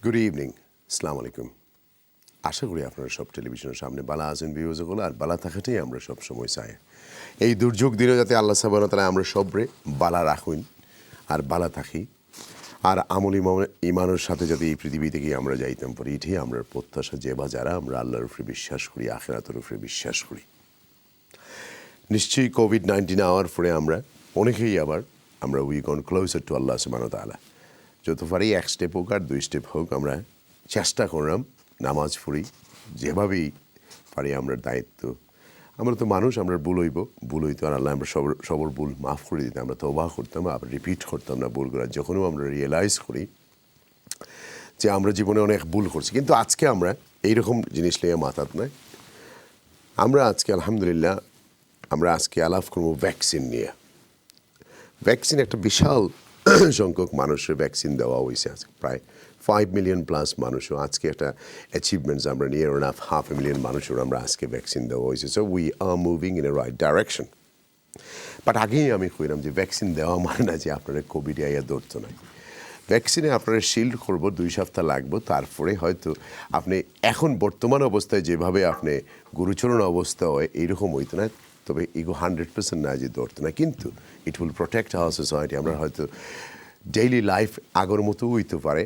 Good evening, আসসালামু আলাইকুম। আশা করি আপনারা সব টেলিভিশনের সামনে বালা আছেন বিয়োজকগুলো, আর বালা থাকাটাই আমরা সব সময় চাই। এই দুর্যোগ দিনে যাতে আল্লাহ সাবহানাহু ওয়া তাআলা আমরা সবরে বালা রাখুন আর বালা থাকি, আর আমল ইমানের সাথে যাতে এই পৃথিবী থেকে আমরা যাইতাম পারি, এটাই আমরা প্রত্যাশা। যে বা যারা আমরা আল্লাহর উপরে বিশ্বাস করি, আখিরাতের উপরে বিশ্বাস করি, নিশ্চয়ই কোভিড-19 আওয়ার পরে আমরা অনেকেই আবার আমরা উই গন ক্লোজার টু আল্লাহ সুবহানাহু ওয়া তাআলা। যত পারি এক স্টেপ হোক আর দুই স্টেপ হোক আমরা চেষ্টা করলাম নামাজ পড়ি, যেভাবেই পারি আমরা দায়িত্ব। আমরা তো মানুষ, আমরা ভুল হইতো, আর আল্লাহ আমরা সবর ভুল মাফ করে দিতাম, আমরা তওবা করতাম, আবার রিপিট করতাম না ভুলগুলো। যখনও আমরা রিয়েলাইজ করি যে আমরা জীবনে অনেক ভুল করছি, কিন্তু আজকে আমরা এইরকম জিনিস নিয়ে মাথাত নয়। আমরা আজকে আলহামদুলিল্লাহ আমরা আজকে আলাপ করবো ভ্যাকসিন নিয়ে। ভ্যাকসিন একটা বিশাল সংখ্যক মানুষের ভ্যাকসিন দেওয়া হয়েছে, আজকে প্রায় 5 মিলিয়ন প্লাস মানুষও আজকে একটা অ্যাচিভমেন্টস আমরা নিয়ে এনাফ 500,000 মানুষের আমরা আজকে ভ্যাকসিন দেওয়া হয়েছে। So we are moving in a right direction. But আগেই আমি কইলাম যে ভ্যাকসিন দেওয়া মানে না যে আপনারা কোভিড আইয়া ধরতো না। ভ্যাকসিনে আপনারা শিল্ড করবো 2 সপ্তাহ লাগবে, তারপরে হয়তো আপনি এখন বর্তমান অবস্থায় যেভাবে আপনি গুরুচরণ অবস্থা হয় এইরকম হইতো না, তবে এগো 100% না যে ধরতো না, কিন্তু it will protect our society. আমরা হয়তো ডেইলি লাইফ আগের মতো হইতে পারে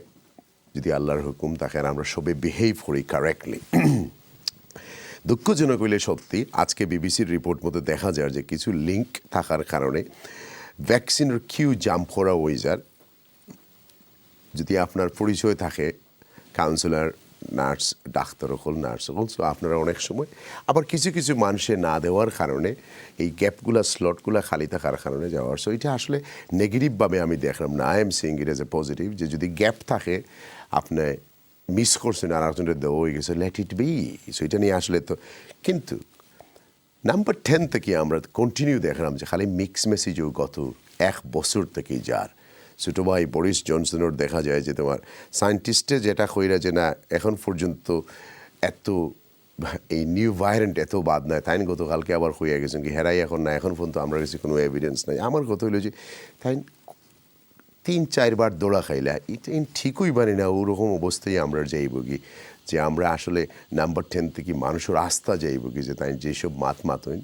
যদি আল্লাহর হুকুম থাকে, আর আমরা সবে বিহেভ করি কারেক্টলি। দুঃখজনক হইলে সত্যি আজকে বিবিসির রিপোর্ট মতো দেখা যায় যে কিছু লিঙ্ক থাকার কারণে ভ্যাকসিনের কিউ জাম্প করা হয়ে যায়। যদি আপনার পরিচয় থাকে কাউন্সিলর, নার্স, ডাক্তার হল, নার্স হল, সো আপনারা অনেক সময় আবার কিছু কিছু মানুষে না দেওয়ার কারণে এই গ্যাপগুলা স্লটগুলা খালি থাকার কারণে যাওয়ার। সো এটা আসলে নেগেটিভভাবে আমি দেখলাম না। I M seeing it as a positive, যে যদি গ্যাপ থাকে আপনি মিস করছেন আর একজনের দেওয়া হয়ে গেছে, লেট ইট বি। সো এটা নিয়ে আসলে তো, কিন্তু নাম্বার 10 থেকে আমরা কন্টিনিউ দেখলাম যে খালি মিক্স মেসেজও গত 1 বছর থেকেই যার। ছোটো ভাই বরিস জনসনের দেখা যায় যে তোমার সায়েন্টিস্টে যেটা কইরা যে না এখন পর্যন্ত এত এই নিউ ভাইরেন্ট এত বাদ নাই, তাই গতকালকে আবার হইয়া গেছেন কি হেরাই এখন না, এখন পর্যন্ত আমরা কাছে কোনো এভিডেন্স নাই। আমার কথা হইলো যে তাই 3-4 বার দৌড়া খাইলা এটা ঠিকই বানি না, ওরকম অবস্থায় আমরা যাইব কি যে আমরা আসলে নাম্বার 10 থেকে মানুষের আস্থা যাইব কি যে তাই যেসব মাতইন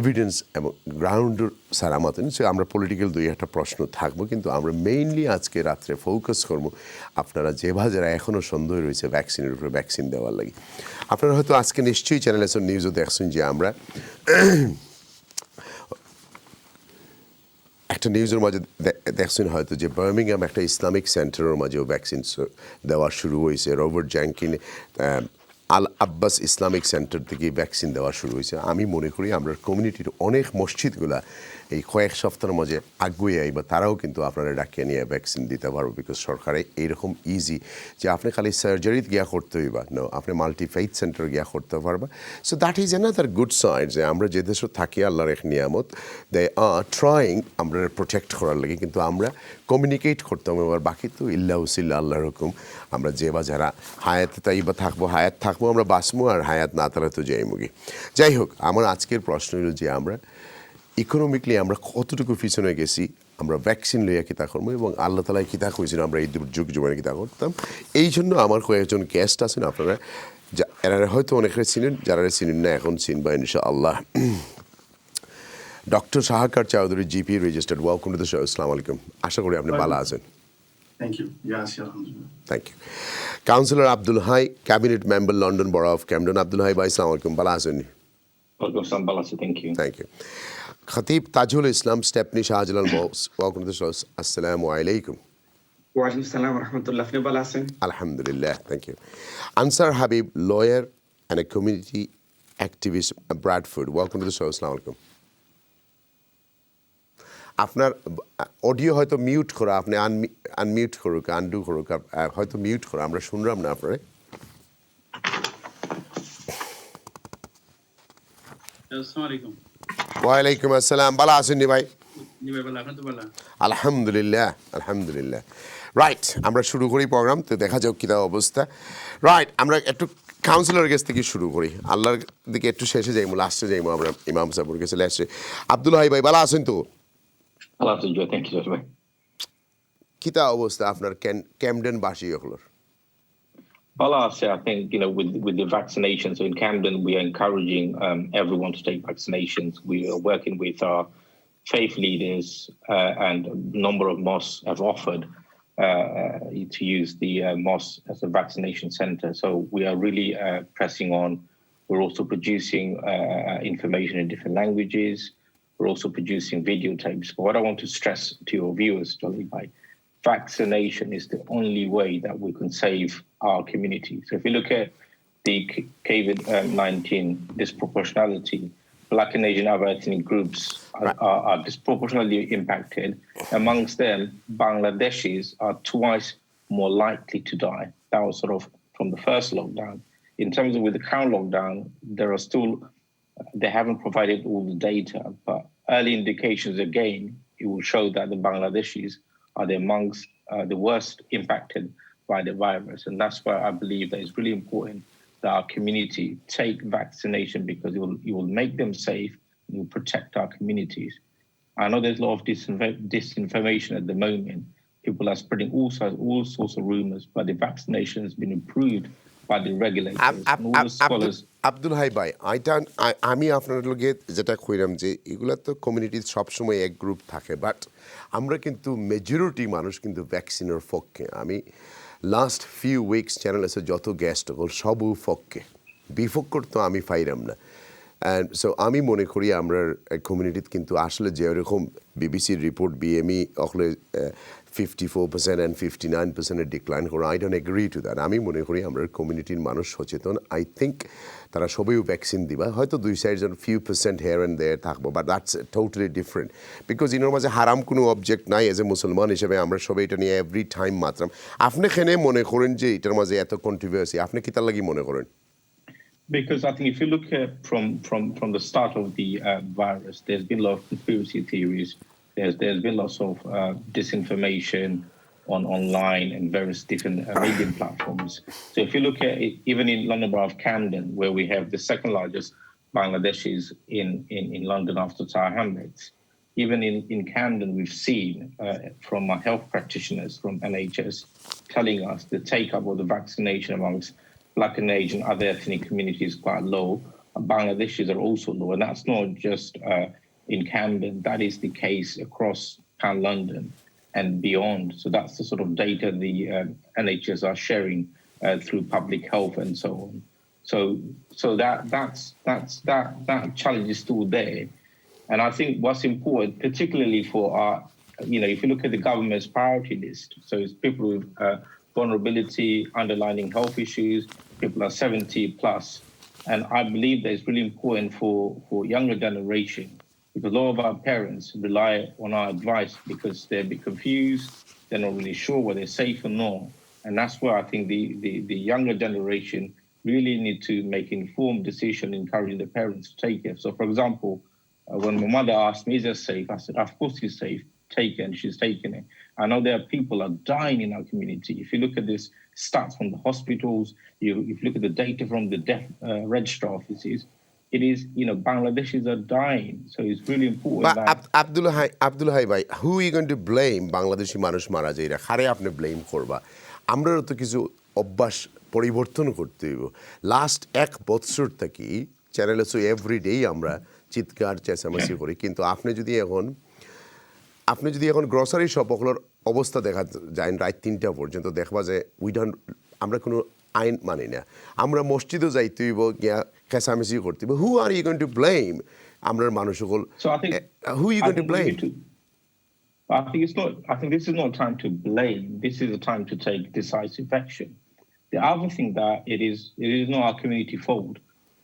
এভিডেন্স এবং গ্রাউন্ডের সারা মাতেন। সে আমরা পলিটিক্যাল 2-1টা প্রশ্ন থাকবো, কিন্তু আমরা মেইনলি আজকে রাত্রে ফোকাস করবো আপনারা যেভাবে যারা এখনও সন্দেহ রয়েছে ভ্যাকসিনের উপরে, ভ্যাকসিন দেওয়ার লাগে। আপনারা হয়তো আজকে নিশ্চয়ই চ্যানেল এসব নিউজও দেখছেন যে আমরা একটা নিউজের মাঝে দেখছেন হয়তো যে বার্মিংহাম একটা ইসলামিক সেন্টারের মাঝেও ভ্যাকসিন দেওয়া শুরু হয়েছে। রবার্ট জ্যাঙ্কিন আল আব্বাস ইসলামিক সেন্টার থেকে ভ্যাকসিন দেওয়া শুরু হয়েছে। আমি মনে করি আমরা কমিউনিটির অনেক মসজিদগুলা এই কয়েক সপ্তাহের মাঝে আগুয়ে আইবা, তারাও কিন্তু আপনারা ডাকিয়ে নিয়ে ভ্যাকসিন দিতে পারবো। বিকজ সরকারে এইরকম ইজি যে আপনি খালি সার্জারিতে গিয়া করতে হইবা, নো আপনি মাল্টি ফেইথ সেন্টার গিয়া করতে পারবা। So that is another good side যে আমরা যে দেশে থাকি আল্লাহর এক নিয়ামত, দে আর ট্রাইং আমরা প্রোটেক্ট করার লাগে, কিন্তু আমরা কমিউনিকেট করতাম। এবার বাকি তো ইল্লা উসিল্লা আল্লাহর হুকুম। আমরা যে বা যারা হায়াত তাইবা থাকবো, হায়াত থাকবো, আমরা বাঁচবো, আর হায়াত না তারা তো যাইমুগি। যাই হোক, আমার আজকের প্রশ্ন হলো যে আমরা ইকোনমিকলি আমরা কতটুকু পিছনে গেছি, আমরা ভ্যাকসিন লইয়া কিতা করবো, এবং আল্লাহ তালায় কিতা কইছিল আমরা এই দুর্যোগ জীবনে কিতা করতাম। এই জন্য আমার কয়েকজন গেস্ট আছেন, আপনারা এরা হয়তো অনেকে চিনেন, যারা চিনেন না এখন চিনবা ইনশাআল্লাহ। Doctor Shahakar Chowdhury, GP registered, welcome to the show. আসসালামু আলাইকুম, আশা করি আপনি ভালো আছেন। Thank you. Yes, alhamdulillah. Thank you. Councillor Abdul Hai, Cabinet Member, London Borough of Camden. Abdul Hai, bhai, assalamu alaikum. Bala aছেন? Welcome, Sam Balasi. Thank you. Thank you. Khatib Tajul Islam, Stepney Shahjalal Moss. Welcome to the show. Assalamu alaikum. Wa alaikum salam wa rahmatullah. Apni bala aছেন? Alhamdulillah. Thank you. Ansar Habib, lawyer and a community activist, Bradford. Welcome to the show. Assalamu alaikum. আপনার audio হয়তো mute করা, আপনি unmute করুক, undo করুক, হয়তো mute করা, আমরা শুনলাম না আপনারে। ওয়ালাইকুম আসসালাম, ভালো আছেন নি ভাই? আলহামদুলিল্লাহ, আলহামদুলিল্লাহ। রাইট, আমরা শুরু করি প্রোগ্রাম, তো দেখা যাক কী অবস্থা। রাইট, আমরা একটু কাউন্সিলর কাছ থেকে শুরু করি, আল্লাহর দিকে একটু শেষে যাইমু, লাস্টে যাইমু আমরা ইমাম সাহেবের কাছে লাস্টে। আব্দুল হাই ভাই, ভালো আছেন তো? Alhamdulillah, thank you, ভাই। কিতা অবস্থা আপনার ক্যামডেন বাসী হলোর? Well, I'll say, I think, with the vaccination, so in Camden, we are encouraging everyone to take vaccinations. We are working with our faith leaders, and a number of mosques have offered to use the mosque as a vaccination center. So we are really pressing on. We're also producing information in different languages. We're also producing videotapes. But what I want to stress to your viewers, Jolly, vaccination is the only way that we can save our community. So if you look at the COVID-19 disproportionality, Black and Asian other ethnic groups are disproportionately impacted. Amongst them, Bangladeshis are twice more likely to die. That was sort of from the first lockdown. In terms of with the current lockdown, they haven't provided all the data, but early indications, again, it will show that the Bangladeshis are amongst the worst impacted by the virus. And that's why I believe that it's really important that our community take vaccination, because it will make them safe, it will protect our communities. I know there's a lot of disinformation at the moment. People are spreading all sorts of rumors, but the vaccination has been approved by the regulators and all the scholars. Abdul Hai ভাই, আমি আপনার লোকে যেটা কইলাম যে এগুলা তো কমিউনিটির সবসময় এক গ্রুপ থাকে, বাট আমরা কিন্তু মেজরিটি মানুষ কিন্তু ভ্যাকসিনের পক্ষে। আমি লাস্ট ফিউ উইকস চ্যানেল আছে যত গেস্ট হল সবও পক্ষে, বিপক্ষর তো আমি পাইলাম না। অ্যান্ড সো আমি মনে করি আমরা কমিউনিটিতে কিন্তু আসলে যেরকম বিবিসির রিপোর্ট বিএমই অকলে 54% and 59% ডিক্লাইন করে, I don't agree to that. আমি মনে করি আমরা কমিউনিটির মানুষ সচেতন। আই থিঙ্ক তারা সবাইও ভ্যাকসিন দিবা, হয়তো 2-4 few percent here and there থাকবো, but that's totally different. Because ইনোর মাঝে হারাম কোনো অবজেক্ট নাই। এজ এ মুসলমান হিসেবে আমরা সবাই এটা নিয়ে এভরি টাইম মাত্রাম। আপনি এখানে মনে করেন যে এটার মাঝে এত কন্ট্রোভার্সি, আপনি কি তার লাগি মনে করেন? Because I think if you look at from the start of the virus, there's been a lot of conspiracy theories. There's been lots of disinformation online and various different media platforms. So if you look at it, even in London Borough of Camden, where we have the second largest Bangladeshis in London after Tower Hamlets, even in Camden, we've seen from our health practitioners from NHS telling us the take-up of the vaccination amongst Black and Asian other ethnic communities is quite low. Bangladeshis are also low, and that's not just in Camden. That is the case across Pan London and beyond. So that's the sort of data the NHS are sharing through public health and so on. So that challenge is still there, and I think what's important, particularly for our, if you look at the government's priority list, so it's people with vulnerability, underlying health issues, people are 70 plus. And I believe that it's really important for younger generation, because a lot of our parents rely on our advice because they're a bit confused, they're not really sure whether they're safe or not. And that's where I think the younger generation really need to make informed decision, encouraging the parents to take it. So for example, when my mother asked me, is it safe? I said, of course it's safe. Take it, and she's taken it. I know there are people are dying in our community. If you look at this stats from the hospitals, if you look at the data from the death register offices, it is, Bangladeshis are dying. So it's really important. But Abdul Hai bhai, who are you going to blame? Bangladeshi মানুষ মারা যায়, খারে আপনি blame করবা। আমরাও তো কিছু অভ্যাস পরিবর্তন করতে হইব। লাস্ট এক বছর থেকে চ্যানেলে সো এভরিডে আমরা চিৎকার চেঁচামেচি করি, কিন্তু আপনি যদি এখন গ্রসারি শপগুলোর অবস্থা দেখা যায় রাত 3টা পর্যন্ত, দেখবা যে আমরা কোনো আইন মানি না। আমরা মসজিদও যাইতে হইব, গিয়া চেঁচামেচি করতে হইব। Who are you going to blame? আমরা মানুষ সকল, who you going to blame? I think this is not a time to blame. This is a time to take decisive action. The other thing that it is not our community fault.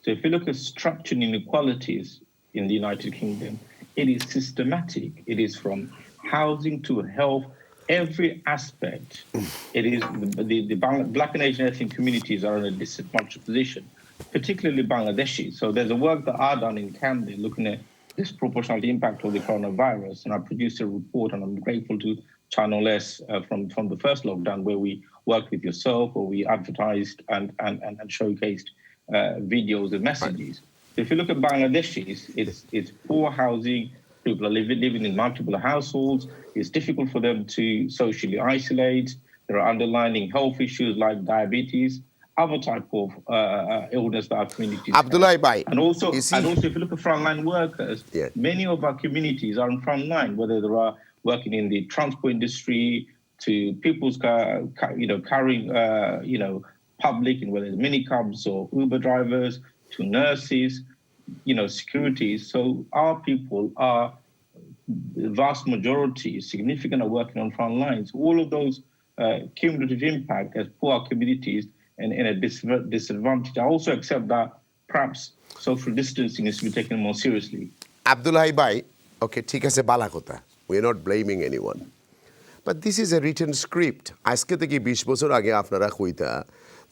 So if you look at structural inequalities in the United Kingdom, it is systematic. It is from housing to health, every aspect. It is the Black and Asian ethnic communities are in a disadvantaged position, particularly Bangladeshi. So there's a work that I've done in Camden looking at disproportionate impact of the coronavirus, and I produced a report, and I'm grateful to Channel S from the first lockdown, where we worked with yourself, where we advertised and showcased videos and messages. If you look at Bangladeshis, it's poor housing. People are living in multiple households. It's difficult for them to socially isolate. There are underlying health issues like diabetes. other type of illness that our communities Abdullah have. Bhai, And also, you see- if you look at frontline workers, Yeah. many of our communities are on frontline, whether they are working in the transport industry, to people's carrying public, and whether it's minicabs or Uber drivers, to nurses, securities. So our people are, the vast majority, significant, are working on front lines. All of those cumulative impact has put our communities in a disadvantage. I also accept that perhaps social distancing is to be taken more seriously. Abdullah Bhai, okay, ঠিক আছে বালা কথা. We are not blaming anyone. But this is a written script. আজকে থেকে 20 বছর আগে আপনারা কইতা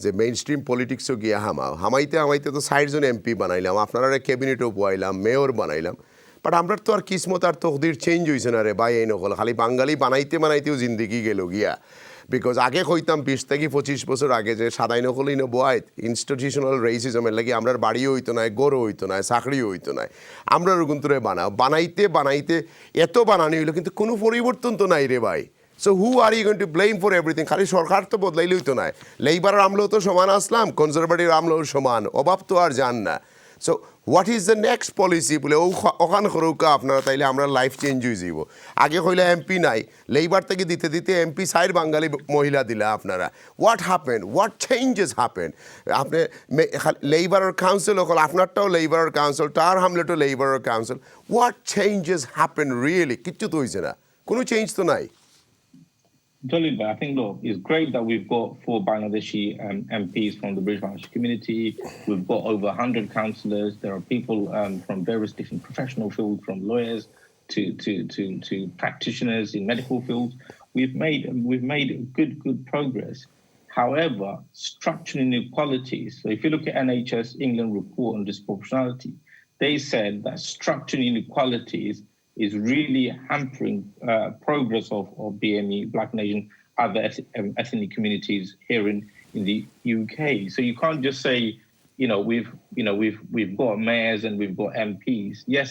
যে মেইন স্ট্রিম পলিটিক্সও গিয়া হামাইতে তো 60 জন এমপি বানাইলাম, আপনারা ক্যাবিনেটও বয়াইলাম, মেয়র বানাইলাম। বাট আমরা তো আর কিসমত আর তকদির চেঞ্জ হয়েছে না রে ভাই, এই নকল খালি বাঙালি বানাইতেও জিন্দগি গেল গিয়া। বিকজ আগে কইতাম 20 থেকে 25 বছর আগে যে সাদাই নকলই বয় ইনস্টিটিউশনাল রেসিজমের লাগি আমরা বাড়িও হইতো না, গরও হইতো না, চাকরিও হইতো না। আমরা রুগুন্তরে বানাইতে এত বানানি হইলো, কিন্তু কোনো পরিবর্তন তো নাই রে ভাই। So who are you going to blame for everything? খালি সরকার তো বদলাইলেই তো নাই। লেবারের আমলেও তো সমান আসলাম, কনজারভেটিভ আমলেও সমান, অভাব তো আর জান না। So what is the next policy বলে ওখান করৌকা আপনারা, তাইলে আমরা লাইফ চেঞ্জ হয়ে যাব। আগে কইলে এমপি নাই, লেবার থেকে দিতে এমপি সাইড বাঙালি মহিলা দিলা আপনারা। What happen, what changes happen? আপনি লেবারের কাউন্সিল হল, আপনারটাও লেবারের কাউন্সিল, তার হামলেটাও লেবারের council. What changes happen really? কিচ্ছু তো হয়েছে না, কোনো চেঞ্জ তো নাই। Jolly, I think, look, it's great that we've got 4 Bangladeshi MPs from the British Bangladeshi community. We've got over 100 councillors. There are people from various different professional fields, from lawyers to practitioners in medical fields. We've made good progress. However, structural inequalities. So if you look at NHS England report on disproportionality, they said that structural inequalities is really hampering progress of BME, Black Nation, other ethnic communities here in the UK. So you can't just say, we've got mayors and we've got MPs. Yes,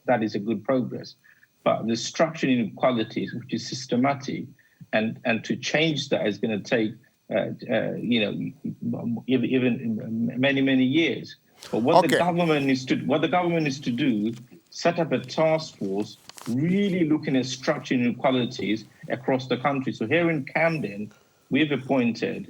that is a good progress, but the structural inequalities, which is systematic, and to change that is going to take even many years. But what the government needs to do, set up a task force really looking at structural inequalities across the country. So here in Camden, we've appointed,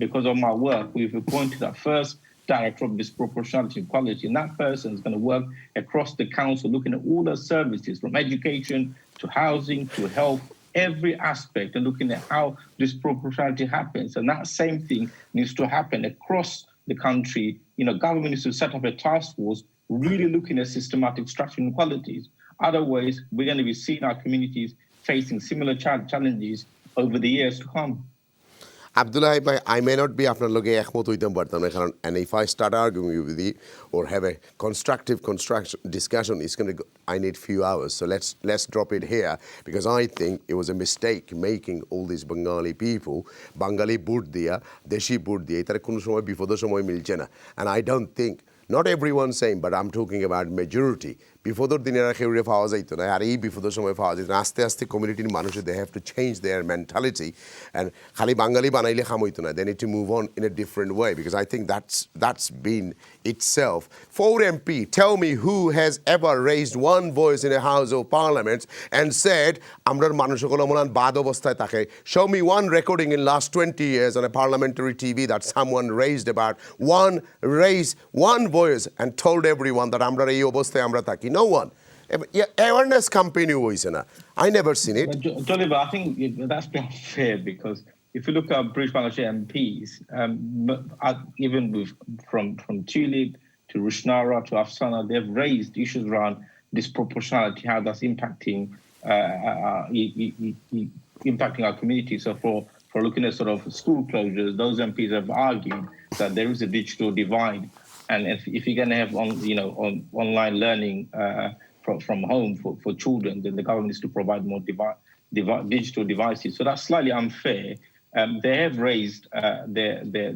because of my work, we've appointed our first director of disproportionality and equality, and that person is going to work across the council, looking at all the services, from education to housing to health, every aspect, and looking at how disproportionality happens. And that same thing needs to happen across the country. Government needs to set up a task force really looking at systematic structural inequalities. Otherwise, we're going to be seeing our communities facing similar challenges over the years to come. Abdullah bhai, I may not be আপনার লগে একমত হইতাম পারতাম না, কারণ and if I start arguing with you or have a constructive discussion, it's going to go, I need few hours. So let's drop it here, because I think it was a mistake making all these Bengali people Bengali boot দিয়া, দেশি boot দিয়া, এটার কোনো সময় বিপদের সময় মিলছে না। And I don't think, not everyone same, but I'm talking about majority. বিপদের দিনের খেউরে পাওয়া যাইত না, আর এই বিপদের সময় পাওয়া যেত না। আস্তে আস্তে কমিউনিটির মানুষের they have to change their mentality, and খালি বাঙালি বানাইলে খাম হইতো না, they need to move on in a different way, because I think that's been itself. 4 MP, tell me who has ever raised one voice in a House of Parliament and said আমরার মানুষগুলো মনান বাদ অবস্থায় থাকে? Show me one recording in last 20 years on a parliamentary TV that someone raised about one voice and told everyone that আমরার এই অবস্থায় আমরা থাকি. No one. Awareness campaign হইছে না. I never seen it. Jolly, but I think that's been unfair, because if you look at British Bangladeshi MPs, even from Tulip to Rushnara to Afsana, they've raised issues around disproportionality, how that's impacting our community. So for looking at sort of school closures, those MPs have argued that there is a digital divide, and if you're going to have online learning from home for children, then the government needs to provide more digital devices. So that's slightly unfair. They have raised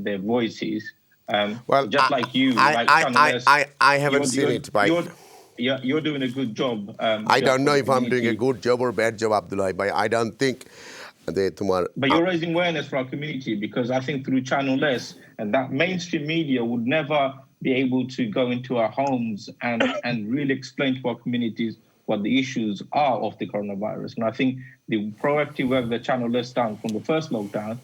their voices. Well, just like you, I haven't seen it. You're doing a good job. I don't know if I'm doing a good job or bad job, Abdullah, but I don't think তোমার But you're raising awareness for our community, because I think through Channel S and that mainstream media would never be able to go into our homes and really explain to our communities what the issues are of the coronavirus. And I think the proactive work that Channel S done from the first lockdown,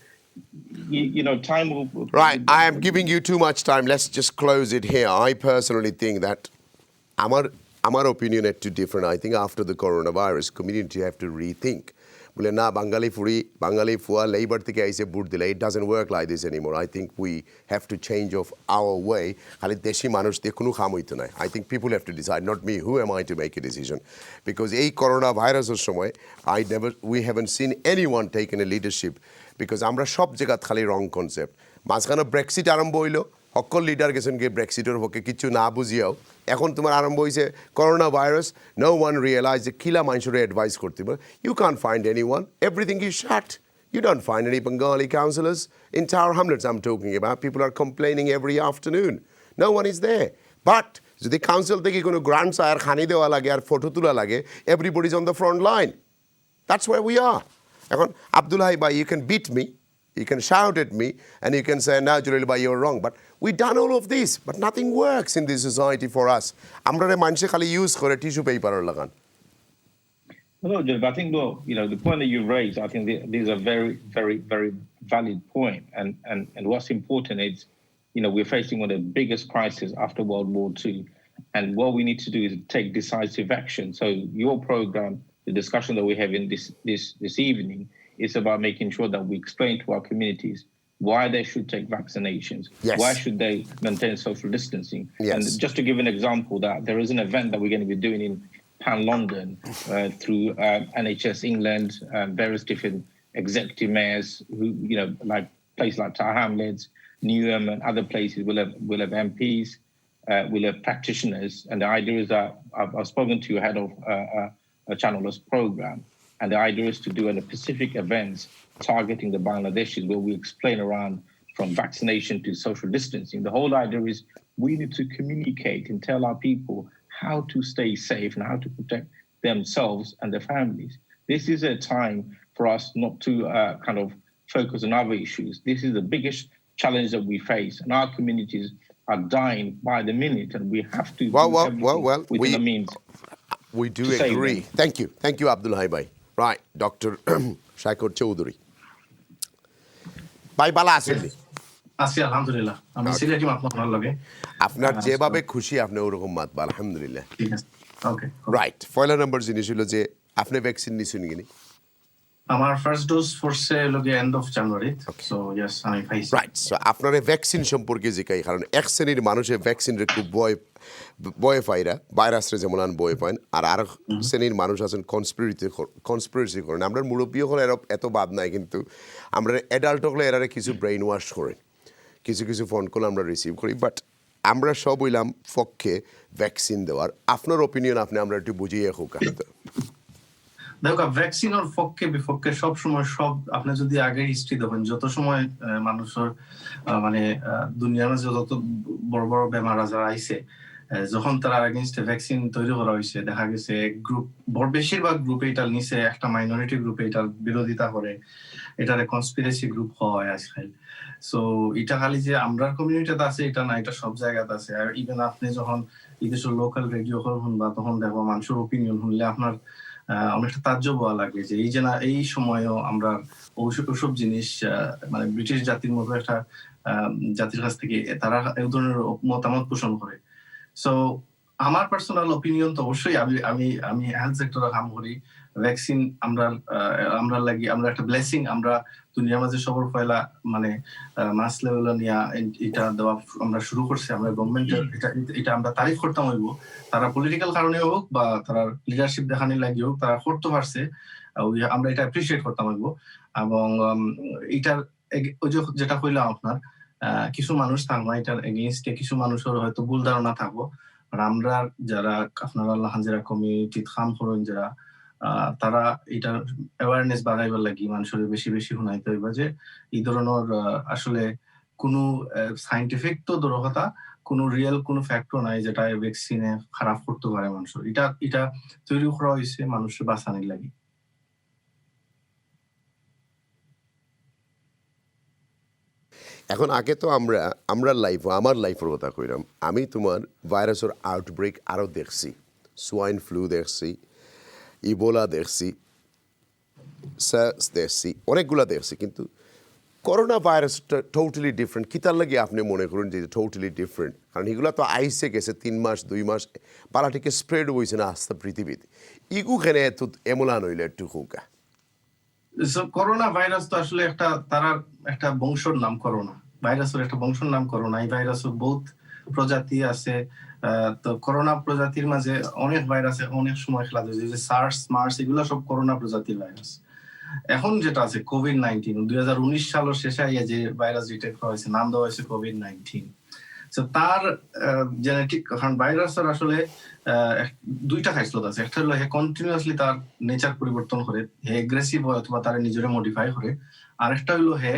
time will... Right, I am giving you too much time. Let's just close it here. I personally think that আমার opinion একটু different. I think after the coronavirus, community have to rethink. বলে না বাঙালি ফুয়া labour থেকে আইসে বুট দিলে, it doesn't work like this anymore. I think we have to change of our way. খালি দেশি মানুষ দিয়ে কোনো কাম হইতো না. I think people have to decide, not me. Who am I to make a decision? Because এই corona ভাইরাসের সময় we haven't seen anyone taking a leadership, because আমরা সব জায়গাত খালি রং কনসেপ্ট। মাঝখানে ব্রেক্সিট আরম্ভ হইলো, সকল লিডার গেছেন গিয়ে ব্রেক্সিটের পক্ষে কিছু না বুঝিয়াও। এখন তোমার আরম্ভ হয়েছে corona virus, no one realise যে কিলা মানুষের অ্যাডভাইস করতে পারে। You can find anyone, everything is shut. You don't find any Bengali councillors. Entire hamlets I'm talking about, people are complaining every afternoon. No one is there. But যদি council থেকে কোনো grants আর খানি দেওয়া লাগে আর photo তোলা লাগে, everybody is on the front line. That's where we are. এখন Abdullahi Bhai, you can beat me, you can shout at me, and you can say, no, Jalil Bhai, you're wrong. But we've done all of this, but nothing works in this society for us. Amra মানুষে খালি use করে tissue paper লাগান। No, Jalil, I think, the point that you raised, I think this is a very, very, very valid point. And what's important is, we're facing one of the biggest crises after World War II. And what we need to do is take decisive action. So your program, the discussion that we have in this evening, is about making sure that we explain to our communities why they should take vaccinations, yes. Why should they maintain social distancing. Yes. And just to give an example, that there is an event that we're going to be doing in London through NHS England, various different executive mayors who, like places like Tower Hamlets, Newham and other places will have MPs, will have practitioners. And the idea is that I've spoken to head of a Channel's program. And the idea is to do a specific events targeting the Bangladeshis, where we explain around from vaccination to social distancing. The whole idea is we need to communicate and tell our people how to stay safe and how to protect themselves and their families. This is a time for us not to kind of focus on other issues. This is the biggest challenge that we face, and our communities are dying by the minute, and we have to within the means. We do agree. Thank you, Abdullahi Bhai. Right, Dr. Shaikor Chowdhury. Bhai bala aছেন? আছি আলহামদুলিল্লাহ। আমি সিলেটি মাত ভালো লাগে। আপনার যেভাবে খুশি আপনি ওরকম মাত আলহামদুলিল্লাহ। ঠিক আছে। ওকে। রাইট, পয়লা নাম্বার জিনিস হলো যে আপনি ভ্যাকসিন নিছেন কিনি? আমার ফার্স্ট ডোজ পড়ছে লগে end of January. So yes, আমি পাইছি। রাইট, সো আপনার ভ্যাকসিন সম্পর্কে জিজ্ঞাই, কারণ এক শ্রেণীর মানুষের ভ্যাকসিনের খুব ভয় পায়রা, ভাইরাসরে যেমন ভয় পান, আর শ্রেণীর মানুষ আছেন কনস্পিরেসি করেন। আমরা মুরব্বী হলে এত বাদ নাই, কিন্তু আমরা অ্যাডাল্ট হলে এরারে কিছু ব্রেইন ওয়াশ করেন, কিছু ফোন কল আমরা রিসিভ করি। বাট আমরা সব হইলাম পক্ষে ভ্যাকসিন দেওয়ার। আপনার ওপিনিয়ন আমরা একটু বুঝিয়ে হোক। দেখো, ভ্যাকসিনের পক্ষে বিপক্ষে সবসময় আপনি যদি আগে হিস্ট্রি দেখেন, যত সময় মানুষের দুনিয়ার মাঝে যত বড় বড় বেমার আজার আইছে, যখন তারা এগেইনস্টে ভ্যাকসিন তৈরি করা হয়েছে, দেখা গেছে গ্রুপ বেশিরভাগ গ্রুপে এটার নিচে একটা মাইনরিটি গ্রুপে এটার বিরোধিতা করে, এটার কনস্পিরেসি গ্রুপ হয় আজকাল। সো এটা খালি যে আমরা কমিউনিটিতে আছে এটা না, এটা সব জায়গাতে আছে। আর ইভেন আপনি যখন বিদেশের লোকাল রেডিও শুনবা, তখন দেখো মানুষের ওপিনিয়ন শুনলে আপনার অনেকটা তাজ্জব হওয়া লাগে যে এই যে না, এই সময়ও আমরা ওসব জিনিস ব্রিটিশ জাতির মতো একটা জাতির কাছ থেকে তারা এই ধরনের মতামত পোষণ করে। সো আমার পার্সোনাল ওপিনিয়ন তো অবশ্যই আমি হেলথ সেক্টরে কাম করি। ভ্যাকসিন আমরা লাগি, আমরা একটা ব্লেসিং। আমরা দুনিয়ার মাঝে সবার পয়লা মাস লেভেল নিয়ে এটা দেওয়া আমরা শুরু করছি। আমরা গভর্নমেন্টের এটা আমরা তারিফ করতাম হইব, তারা পলিটিক্যাল কারণে হোক বা তারা লিডারশিপ দেখানি লাগি হোক, তারা করতে পারছে, আমরা এটা অ্যাপ্রিসিয়েট করতাম হইব। এবং এটার ওই যেটা কইলাম আপনার, কিছু মানুষ থাকবো এটার এগেইনস্টে, কিছু মানুষের হয়তো ভুল ধারণা থাকবো। আর আমরা যারা আপনারা হাজিরা কমিউনিটি কাম করেন, যারা তারা এটার অ্যাওয়ারনেস বাড়াইবার লাগি মানুষের বেশি বেশি শুনাইতে হইবা যে এই ধরনের আসলে কোনো সাইন্টিফিক তো দূর কথা, কোনো রিয়েল কোনো ফ্যাক্টর নাই যেটা ভ্যাকসিনে খারাপ করতে পারে মানুষের। এটা তৈরি করা হয়েছে মানুষের বাঁচানোর লাগি। এখন আগে তো আমরা লাইফ আমার লাইফের কথা কইলাম আমি তোমার ভাইরাসের আউটব্রেক আরও দেখছি সোয়াইন ফ্লু দেখছি ইবোলা দেখছি সার্স দেখছি অনেকগুলা দেখছি কিন্তু করোনা ভাইরাসটা টোটালি ডিফারেন্ট কিতার লাগে আপনি মনে করুন যে টোটালি ডিফারেন্ট কারণ এগুলো তো আইসে গেছে 3 মাস 2 মাস পালাটিকে স্প্রেড হয়েছে না আস্তে পৃথিবীতে ইগুখানে এত এমলা নইলে একটু হুকা করোনা ভাইরাস তো আসলে একটা বংশর নাম করোনা ভাইরাসের একটা বংশর নাম করোনা এই ভাইরাসের বহুত প্রজাতি আছে তো করোনা প্রজাতির মাঝে অনেক ভাইরাসে অনেক সময় খেলা যায় যে সার্স মার্স এগুলো সব করোনা প্রজাতির ভাইরাস এখন যেটা আছে কোভিড-19 2019 সালের শেষে যে ভাইরাস ডিটেক্ট করা হয়েছে নাম দেওয়া হয়েছে কোভিড-19 তো তার জেনেটিক কারণ ভাইরাসের আসলে দুইটা খাইসলত আছে একটা হলো হে কন্টিনিউয়াসলি তার নেচার পরিবর্তন করে হে এগ্রেসিভ হয় অথবা তার নিজেরে মডিফাই করে আরেকটা হলো হে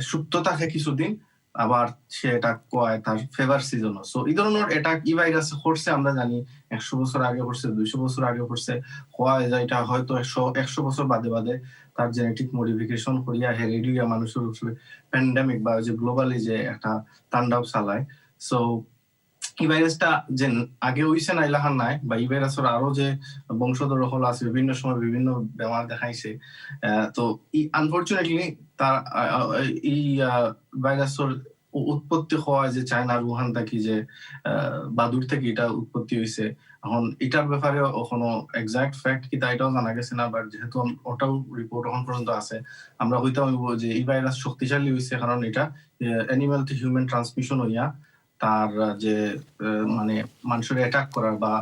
সুপ্ত থাকে কিছুদিন আবার সে এটা কয় তার ফেভার সিজন সো এই ধরনের এটা কি ভাইরাস করছে আমরা জানি 100 বছর আগে করছে 200 বছর আগে করছে হয় এটা হয়তো 100 বছর বাদে বাদে তার জেনেটিক মডিফিকেশন করিয়া হেরিডিয়া মানুষের উপরে প্যান্ডেমিক বা যে গ্লোবালি যে একটা তাণ্ডব চালায় সো এই ভাইরাসটা যে আগে হইছে না ইলাহান নাই বা এই ভাইরাসের আরো যে বংশধর হল আছে বিভিন্ন সময় বিভিন্ন বেমার দেখাইছে তো আনফরচুনেটলি তার এই ভাইরাসের উৎপত্তি হওয়া যে চায়নার উহান থেকে যে বাদুর থেকে এটা উৎপত্তি হয়েছে এখন এটার ব্যাপারে কোনো এক্সাক্ট ফ্যাক্ট কি এটাও জানা গেছে না বাট যেহেতু ওটাও রিপোর্ট এখন পর্যন্ত আছে আমরা হইতাম যে এই ভাইরাস শক্তিশালী হয়েছে কারণ এটা অ্যানিমাল টু হিউম্যান ট্রান্সমিশন হইয়া তার যে মানে মানুষের অ্যাটাক করার বা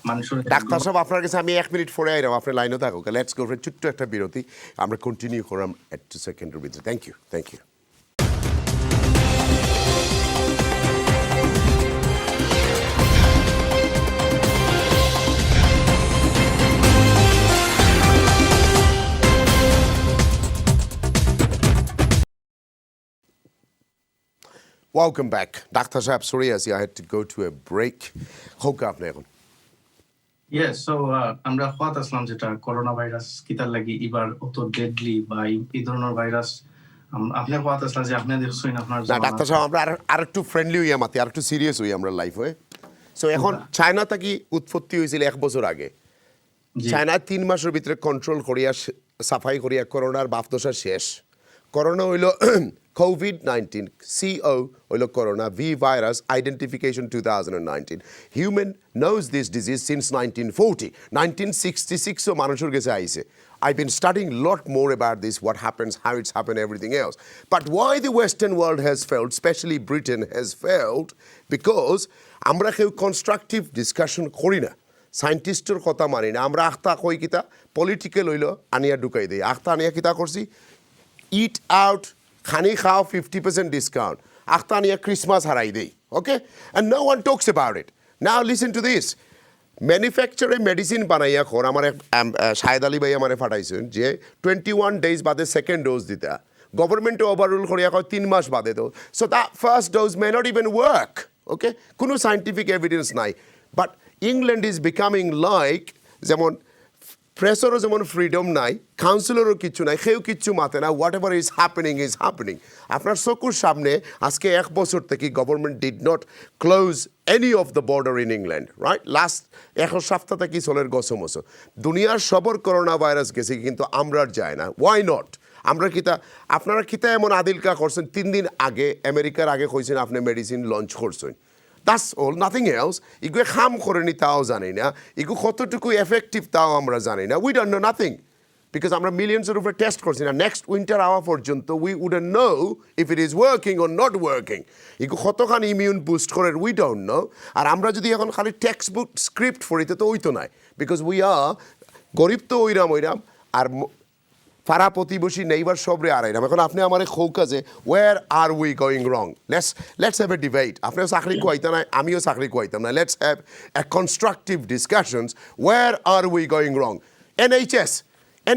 মানুষের ডাক্তার সাহেব আপনার কাছে আমি 1 মিনিট পরে আইলাম আপনি লাইনে থাকুক লেটস গো ফর ছোট্ট একটা বিরতি আমরা কন্টিনিউ করাম এট 2 সেকেন্ডের ভিতরে thank you Welcome back. Dr. Saab, sorry, I had to go to a break. Hope আপনি এখন Yes, so আমরা কথা আসলাম যেটা করোনা ভাইরাস কিতার লাগি এবার অত ডেডলি বা এই ধরনের ভাইরাস আপনি কথা আসলাম যে আপনি দেখছেন আপনার না ডাক্তার সাহেব আমরা আরেকটু ফ্রেন্ডলি হই আমাতে আরেকটু সিরিয়াস হই আমরা লাইফ হয়ে সো এখন চায়না থেকে উৎপত্তি হয়েছিল 1 বছর আগে চায়না 3 মাসের ভিতরে কন্ট্রোল করিয়া সাফাই করিয়া করোনার বাপদশা শেষ করোনা হইল COVID-19, CO হইল corona, V virus identification 2019. Human knows this disease since 1940. 1966 মানুষের কাছে আইছে. I've been studying a lot more about this, what happens, how it's happened, everything else. But why the Western world has failed, especially Britain has failed, because আমরা কেউ constructive discussion করি না. সায়েন্টিস্টের কথা মানি না আমরা আখতা কই কিতা পলিটিক্যাল হইল আনিয়া ঢুকাই দেই আখতা আনিয়া কিতা করছি eat out খানি খাও 50% discount আখতা আনিয়া ক্রিসমাস হারাই দেই okay and no one talks about it now listen to this ম্যানুফ্যাকচারে মেডিসিন বানাইয়া খোর আমার শাহেদ আলী ভাই আমারে ফাটাইছেন যে 21 days বাদে সেকেন্ড ডোজ দিতা গভর্নমেন্ট ওভাররুল করিয়া কয় 3 মাস বাদে তো so that first dose may not even work okay কোনো সায়েন্টিফিক এভিডেন্স নাই but England is becoming like যেমন প্রেসরও যেমন ফ্রিডম নাই কাউন্সিলরও কিচ্ছু নাই কেউ কিচ্ছু মাতে না হোয়াট এভার ইজ হ্যাপেনিং আপনার চকুর সামনে আজকে 1 বছর থেকে government did not close any of the border in England right last 1 সপ্তাহ থেকে চলের গছমছো দুনিয়ার সবর করোনা ভাইরাস গেছে কিন্তু আমরা যায় না ওয়াই নট আমরা আপনারা কিতা এমন আদিলকা করছেন 3 দিন আগে আমেরিকার আগে কইছেন আপনি মেডিসিন লঞ্চ করছেন That's all, nothing else. ইগু খাম করেনি তাও জানি না ইগু কতটুকু এফেক্টিভ তাও আমরা জানি না we don't no nothing because আমরা মিলিয়ন্সের উপরে টেস্ট করছি না নেক্সট উইন্টার আওয়া পর্যন্ত we wouldn't know if it is working or not working ইগু কতখানি ইমিউন বুস্ট করে উই ডোন্ট নো আর আমরা যদি এখন খালি টেক্সট বুক স্ক্রিপ্ট পড়িতে তো ওই তো নাই বিকজ উই আর গরিব তো ওইরাম আর পাড়া প্রতিবেশী নেইবার সবরে আড়াইরাম এখন আপনি আমার খৌকা যে where are we going wrong let's have a debate আপনিও চাকরি কোয়াইতাম না আমিও চাকরি কোয়াইতাম না let's have a constructive discussions where are we going wrong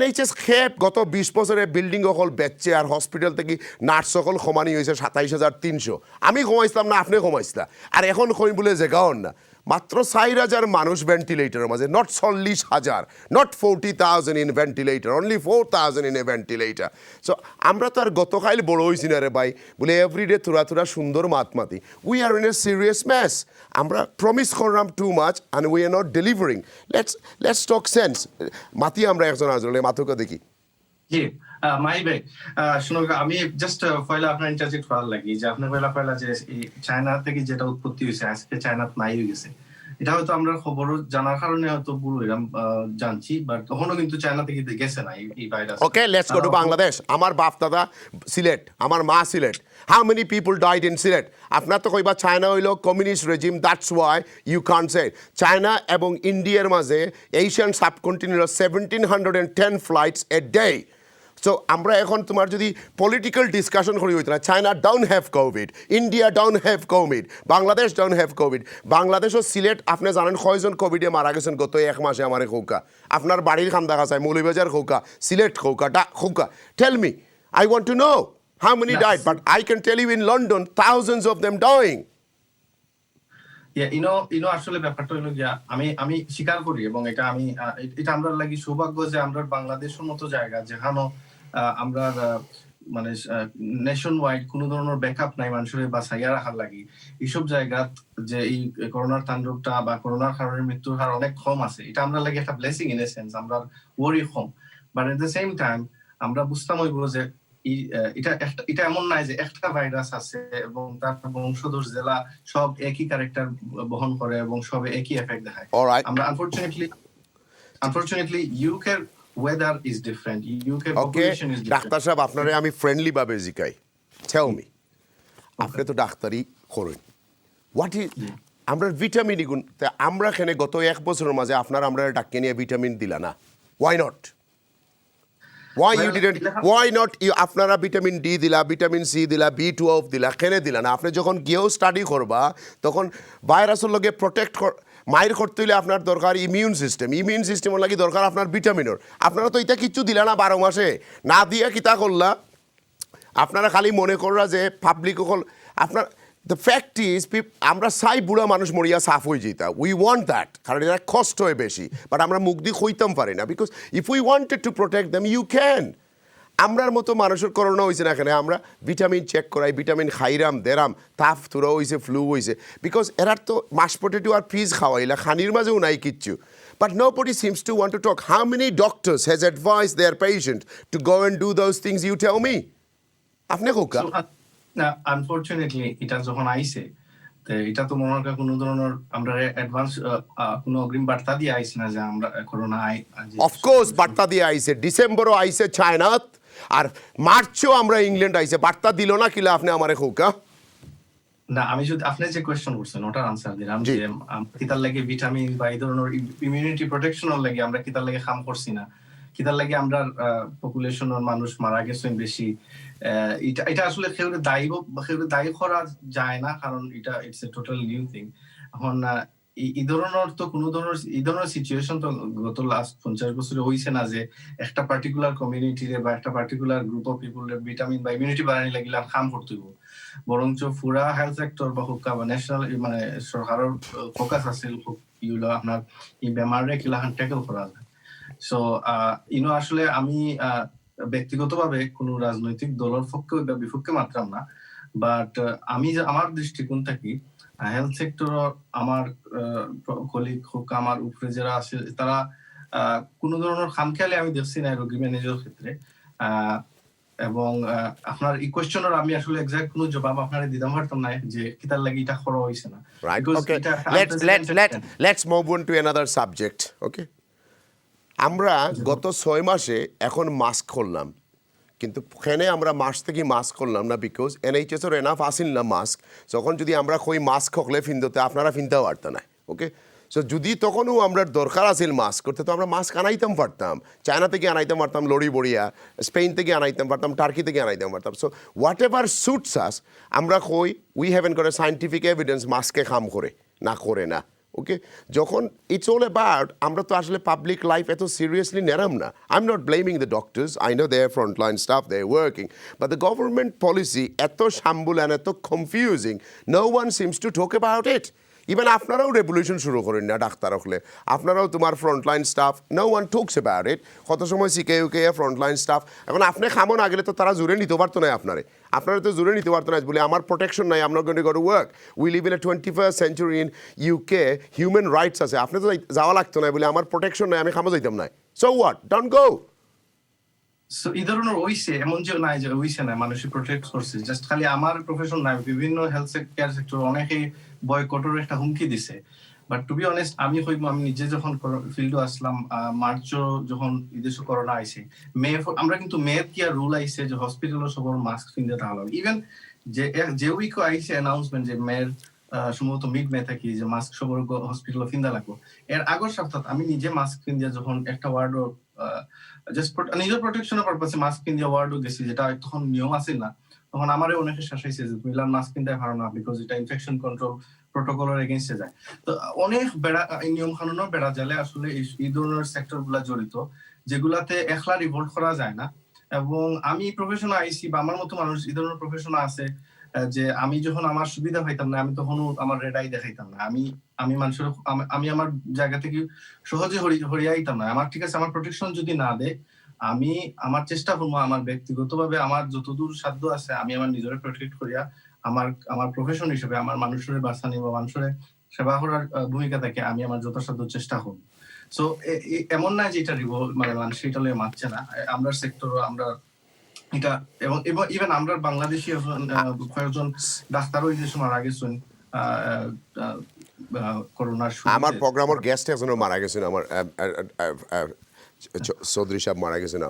NHS খেপ গত 20 বছরে বিল্ডিং অকল বেচছে আর হসপিটাল থেকে নার্স সকল সমানি হয়েছে 27,300 আমি কমাইছিলাম না আপনি কমাইছিলা আর এখন কই বলে জেগাও না মাত্র 4,000 মানুষ ভেন্টিলেটরের মাঝে, not 40,000, not 40,000 in ventilator, only 4,000 in a ventilator. So আমরা তো আর গতকাল বড় হয়েছি না রে ভাই, বলে এভরিডে থোড়া সুন্দর মাতমাতি। We are in a serious mess. আমরা প্রমিস করলাম too much and we are not delivering. Let's talk sense. মাতি আমরা একজন আসলে মাতুকে দেখি। জি মাই ভাই, শুনুন, আমি জাস্ট পয়লা আপনার ইন্টারজেক্ট করার লাগি যে আপনার পয়লা যে চায়না থেকে যেটা উৎপত্তি হয়েছে আজকে চায়না নাই হয়ে গেছে, এটা হয়তো আমরা খবর জানার কারণে হয়তো পুরো এরকম জানছি, বাট তখনও কিন্তু চায়না থেকে গেছে না এই virus. Okay, let's go to Bangladesh. আমার বাপ দাদা সিলেট, আমার মা Sylhet. How many people died in Sylhet? আপনার তো কইবা চায়না হইল communist regime, that's why you can't say. China এবং ইন্ডিয়ার মাঝে এশিয়ান সাবকন্টিনেন্টের 1710 ফ্লাইটস এ ডে। সো আমরা এখন তোমার যদি পলিটিক্যাল ডিসকাশন করি হইতো না, China down have covid, India down have covid, Bangladesh down have covid. Bangladesh ও সিলেট আপনি জানেন কয়জন কোভিডে মারা গেছেন গত এক মাসে? আমার খৌকা, আপনার বাড়ির খান্দা খাসায় মৌলভীবাজার খৌকা, সিলেট খৌকা, খৌকা। Tell me, I want to know how many died, but I can tell you in London thousands of them dying. ইনো আসলে ব্যাপারটা হলো যে আমি স্বীকার করি, এবং এটা আমরা লাগি সৌভাগ্য যে আমরা বাংলাদেশের মতো জায়গা যেখানে আমরা মানে নেশন ওয়াইড কোনো ধরনের ব্যাকআপ নাই মানুষের বাঁচাইয়া রাখার লাগি। এইসব জায়গা যে এই করোনার তাণ্ডবটা বা করোনার কারণে মৃত্যুর হার অনেক কম আছে, এটা আমরা লাগি একটা ব্লেসিং ইন এ সেন্স, আমরা ওয়ারি কম। But at the same time আমরা বুঝতাম হইব যে এটা এমন নাই যে একটা ভাইরাস আছে এবং তার বংশধর জেলা সব একই ক্যারেক্টার বহন করে এবং সব একই এফেক্ট দেখায়। আমরা আনফরচুনেটলি ইউকের weather is different. UK population is different. Doctor সাহেব, আপনারে আমি ফ্রেন্ডলি ভাবে জিকাই। টেল মি, আপনি তো ডাক্তারি করেন, হোয়াট ইজ আমরা ভিটামিন গুণ? আমরা এখানে গত এক বছরের মাঝে আপনার আমরা ডাক্তার নিয়ে ভিটামিন দিলা না, why not? Why you didn't? Why not? আপনারা ভিটামিন ডি দিলা, ভিটামিন সি দিলা, B12 দিলা, কেনে দিলা না? আপনি যখন গিয়েও স্টাডি করবা তখন ভাইরাসের লগে প্রোটেক্ট মায়ের করতে হইলে আপনার দরকার ইমিউন সিস্টেমের লাগি দরকার আপনার ভিটামিনের। আপনারা তো এটা কিচ্ছু দিলা না 12 মাসে, না দিয়ে কিতা করলা? আপনারা খালি মনে কররা যে পাবলিক আপনার দ্য ফ্যাক্ট ইজ আমরা চাই বুড়া মানুষ মরিয়া সাফ হয়ে যেতা। উই ওয়ান্ট দ্যাট, কারণ এটা কষ্ট হয় বেশি, বাট আমরা মুখ দিয়ে হইতাম পারি না, because if we wanted to protect them you can. আমরার মতো মানুষের করোনা হয়েছে না এখানে, আমরা ভিটামিন চেক করাই, ভিটামিন খাইরাম দেরাম, তাপ তুরা হয়েছে, ফ্লু হয়েছে, বিকজ এরার তো মাস পটেটো আর পিস খাওয়াইলা, খানির মাঝেও নাই কিচ্ছু। But nobody seems to want to talk. How many doctors has advised their patient to go and do those things? You tell me. আপনি কোকা? আনফরচুনেটলি এটা যখন আইছে, এটা তো মনে হয় কোনো ধরনের আমরা অ্যাডভান্স কোনো অগ্রিম বার্তা দিয়ে আইছে না যে আমরা করোনা অফকোর্স বার্তা দিয়ে আইছে, ডিসেম্বরও আইছে চায়নাত, আর মার্চও আমরা ইংল্যান্ড আইছে। বার্তা দিল না কিলা আপনি আমারে কোকা? না, আমি যদি আপনি যে কোয়েশ্চন করছেন ওটার আনসার দিলাম যে কিতার লাগে ভিটামিন বা এই ধরনের ইমিউনিটি প্রোটেকশনের লাগে আমরা কিতার লাগে কাম করছি না, কিতার লাগে আমরা পপুলেশনের মানুষ মারা গেছেন বেশি। এটা আসলে কেউ দায়ী করা যায় না, কারণ এটা it's a total new thing. এখন এই ধরনের তো কোনো ধরনের এই ধরনের সিচুয়েশন তো গত লাস্ট 50 বছরে হইছে না যে একটা পার্টিকুলার কমিউনিটির বা একটা পার্টিকুলার গ্রুপ অফ পিপলের ভিটামিন বা ইমিউনিটি বাড়ানি লাগিলে কাম করতে হইব, বরঞ্চ পুরা হেলথ সেক্টর বা হোক বা ন্যাশনাল মানে সরকারের ফোকাস আছে ইউলো আপনার এই বেমারে কিলাখান ট্যাকল করা যায়। সো আসলে আমি ব্যক্তিগতভাবে কোনো রাজনৈতিক দলের পক্ষে বা বিপক্ষে মাত্রাম না, বাট আমি আমার দৃষ্টিকোণ থাকি হেলথ সেক্টর আমার কলিগ হোক আমার উপরে যারা আছে তারা কোনো ধরনের খামখেয়ালি আমি দেখছি না রোগী ম্যানেজের ক্ষেত্রে। এবং আপনার এই কোয়েশ্চনের আমি আসলে এক্সাক্ট কোনো জবাব আপনারে দিতাম পারতাম না যে কিতার লাগি এটা করা হইছে না। Right, okay, let's move on to another subject. Okay, আমরা গত 6 মাসে এখন মাস্ক করলাম, কিন্তু এখানে আমরা মাস থেকে মাস্ক করলাম না, বিকজ NHS-এর এনাফ আসিল না মাস্ক। যখন যদি আমরা কই মাস্ক হকলে ফিনতে আপনারা ফিনতেও পারতো না। ওকে, সো যদি তখনও আমরা দরকার আছিল মাস্ক করতে, তো আমরা মাস্ক আনাইতাম পারতাম, চায়না থেকে আনাইতাম পারতাম, লড়ি বড়িয়া স্পেন থেকে আনাইতাম পারতাম, টার্কি থেকে আনাইতাম পারতাম। সো হোয়াট এভার সুটস আস আমরা কই উই হ্যাভেন করে সায়েন্টিফিক এভিডেন্স মাস্কে কাম করে না। ওকে, যখন ইটস অল অ্যাবাউট আমরা তো আসলে পাবলিক লাইফ এত সিরিয়াসলি নেরাম না। I am not blaming the doctors, I know they are frontline staff, they are working, but the government policy এত শাম্বুল অ্যান্ড এত confusing, no one seems to talk about it. Even আপনারাও revolution শুরু করেন না ডাক্তার হলে, আপনারাও তোমার frontline staff, no one talks about it, কত সময় সিকে ফ্রন্টলাইন স্টাফ, এখন আপনি খামো না গেলে তো তারা জুড়ে নিতে পারতো না আপনারা তো জুড়ে নিতে পারতো না বলে আমার প্রোটেকশন নাই, I'm not going to go to work, we live in a 21st century in UK, human rights আছে, আপনি তো যাওয়া লাগতো না বলে আমার প্রোটেকশন নাই, আমি খামো যাইতাম না, so what, don't go. So এই ধরনের ওইসে এমন যে নাই যে ওইসে নাই, মানুষই প্রোটেক্ট করছে, জাস্ট খালি আমার প্রফেশন নাই, বিভিন্ন হেলথ কেয়ার সেক্টর অনেকেই বয়কটের একটা হুমকি দিছে। বাট টু বি অনেস্ট আমি নিজে যখন ফিল্ডে আসলাম, মার্চও যখন বিদেশে করোনা আইছে, আমরা কিন্তু মেয়ের কি আর রুল আইছে যে হসপিটালও সবার মাস্ক কিনতে থাকলাম। ইভেন যে উইকও আইছে অ্যানাউন্সমেন্ট যে মেয়ের সম্ভবত মিড মে থাকি যে মাস্ক সবার হসপিটাল ফিন্দা লাগবো। এর আগের সপ্তাহ আমি নিজে মাস্ক কিনতে যখন একটা ওয়ার্ডও জাস্ট নিজের প্রোটেকশনের পারপাসে মাস্ক কিনতে ওয়ার্ডও গেছি, যেটা তখন নিয়ম আছে না, তখন আমারও অনেকে শাসাইছে যে মিলার মাস্ক কিনতে পারো না, বিকজ এটা ইনফেকশন কন্ট্রোল প্রোটোকলের এগেইনস্টে যায়। তো অনেক নিয়ম কানুনও বেড়া জালে আসলে এই ধরনের সেক্টর গুলা জড়িত, যেগুলাতে একলা রিভোল্ট করা যায় না। এবং আমি প্রফেশনে আইসি বা আমার মতো মানুষ এই ধরনের প্রফেশনে আছে যে আমি যখন আমার সুবিধা পাইতাম না, আমি তখনও আমার রেড আই দেখাইতাম না, আমি মানুষের আমি আমার জায়গা থেকে সহজে হরিয়াইতাম না। আমার ঠিক আছে, আমার প্রোটেকশন যদি না দেয়, আমি আমার চেষ্টা করবো আমার ব্যক্তিগতভাবে আমার যতদূর সাধ্য আছে আমি আমার নিজের প্রোটেক্ট করিয়া আমার প্রফেশন হিসেবে আমার মানুষের বাঁচানি বা মানুষের সেবা করার ভূমিকা থেকে আমি আমার যথাসাধ্য চেষ্টা করবো। সো এমন না যে এটা মানে মানুষ এটা মানছে না, আমরা সেক্টর আমরা এটা, এবং ইভেন আমরা বাংলাদেশি কয়েকজন ডাক্তারও এই দেশে মারা গেছেন করোনার। আমার প্রোগ্রামের গেস্ট একজনও মারা গেছেন, আমার চৌধুরী সাহেব মারা গেছেন,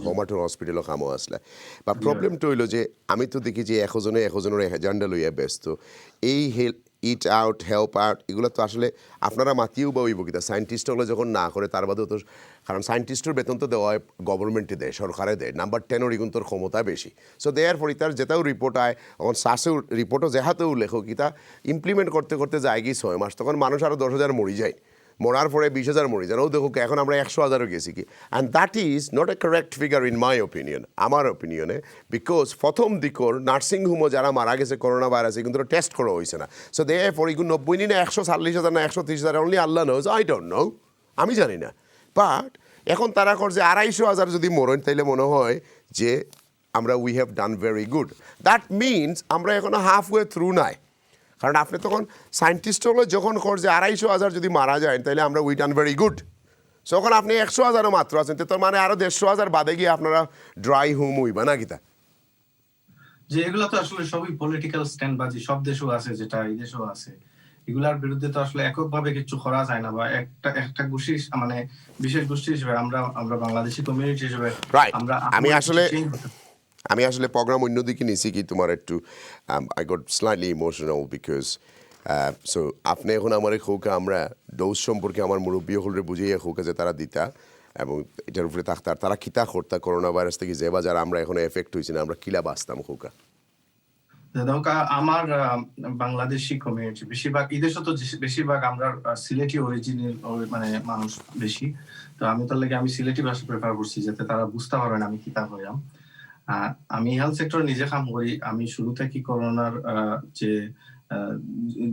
হোমাটোর হসপিটালও কামও আসলে। বা প্রবলেমটা হইল যে আমি তো দেখি যে একজনের এজেন্ডা লইয়া ব্যস্ত, এই ইট আউট হেল্প আউট এগুলো তো আসলে আপনারা মাতিয়েও বা ওইব কিতা, সায়েন্টিস্টগুলো যখন না করে তার বাদেও তো, কারণ সায়েন্টিস্টের বেতন তো দেওয়া হয় গভর্নমেন্টে দেয়, সরকারে দেয়, নাম্বার 10 কিন্তু তোর ক্ষমতা বেশি। সো দেয়ার পর তার যেটাও রিপোর্ট আয়, তখন শ্বাসেও রিপোর্টও যেহাতেও লেখো কিতা ইমপ্লিমেন্ট করতে করতে যায় গিয়ে 6 মাস, তখন মানুষ আরও 10,000 মরি যায়, মরার পরে 20,000 মরি যায়, ও দেখো এখন আমরা 100,000 গেছি কি। And that is not a correct figure in my opinion, আমার ওপিনিয়নে, বিকজ প্রথম দিকর নার্সিংহোমও যারা মারা গেছে করোনা ভাইরাসে কিন্তু টেস্ট করা হয়েছে না। সো দে ফর এগুলো 90 না 140,000 না 130,000, only Allah knows, I don't know, আমি জানি না। বাট এখন তারা করছে 250,000 যদি মরেন তাইলে মনে হয় যে আমরা we have done very good. That means আমরা এখনো হাফ ওয়ে থ্রু নাই, কারণ আপনি তখন সায়েন্টিস্ট হলো যখন করছে 250,000 যদি মারা যায় তাহলে আমরা উই ডান ভেরি গুড। যখন আপনি 100,000 মাত্র আছেন তো মানে আরো 150,000 বাদে গিয়ে আপনারা ড্রাই হোম হইবা না কিতা, যে এগুলো তো আসলে সবই পলিটিক্যাল স্ট্যান্ড বাজি, সব দেশেও আছে, যেটা এই দেশেও আছে, এগুলার বিরুদ্ধে তো আসলে এককভাবে কিছু করা যায় না। বা একটা গোষ্ঠী মানে বিশেষ গোষ্ঠী হিসেবে আমরা বাংলাদেশি কমিউনিটি হিসেবে আমরা আমি আসলে প্রোগ্রাম অন্যদিকে নিছি কি তোমার একটু I got slightly emotional because so আপনি এখন আমার খৌকা আমরা ডোজ সম্পর্কে আমার মুরব্বী হলরে বুঝিয়ে খৌকা যে তারা দিতা এবং এটার উপরে থাকতার তারা কিতা করতা করোনা ভাইরাস থেকে যে বা যারা আমরা এখন এফেক্ট হয়েছি না আমরা কিলা বাঁচতাম খৌকা। আমার বাংলাদেশি কমিউনিটি বেশিরভাগ এই দেশে তো বেশিরভাগ আমরা সিলেটি অরিজিনাল মানে মানুষ বেশি, তো আমি তার লাগে আমি সিলেটি ভাষা প্রেফার করছি যাতে তারা বুঝতে পারবেন আমি কিতা হইলাম। আমি হেলথ সেক্টরে নিজে কাম করি, আমি শুরু থেকে করোনার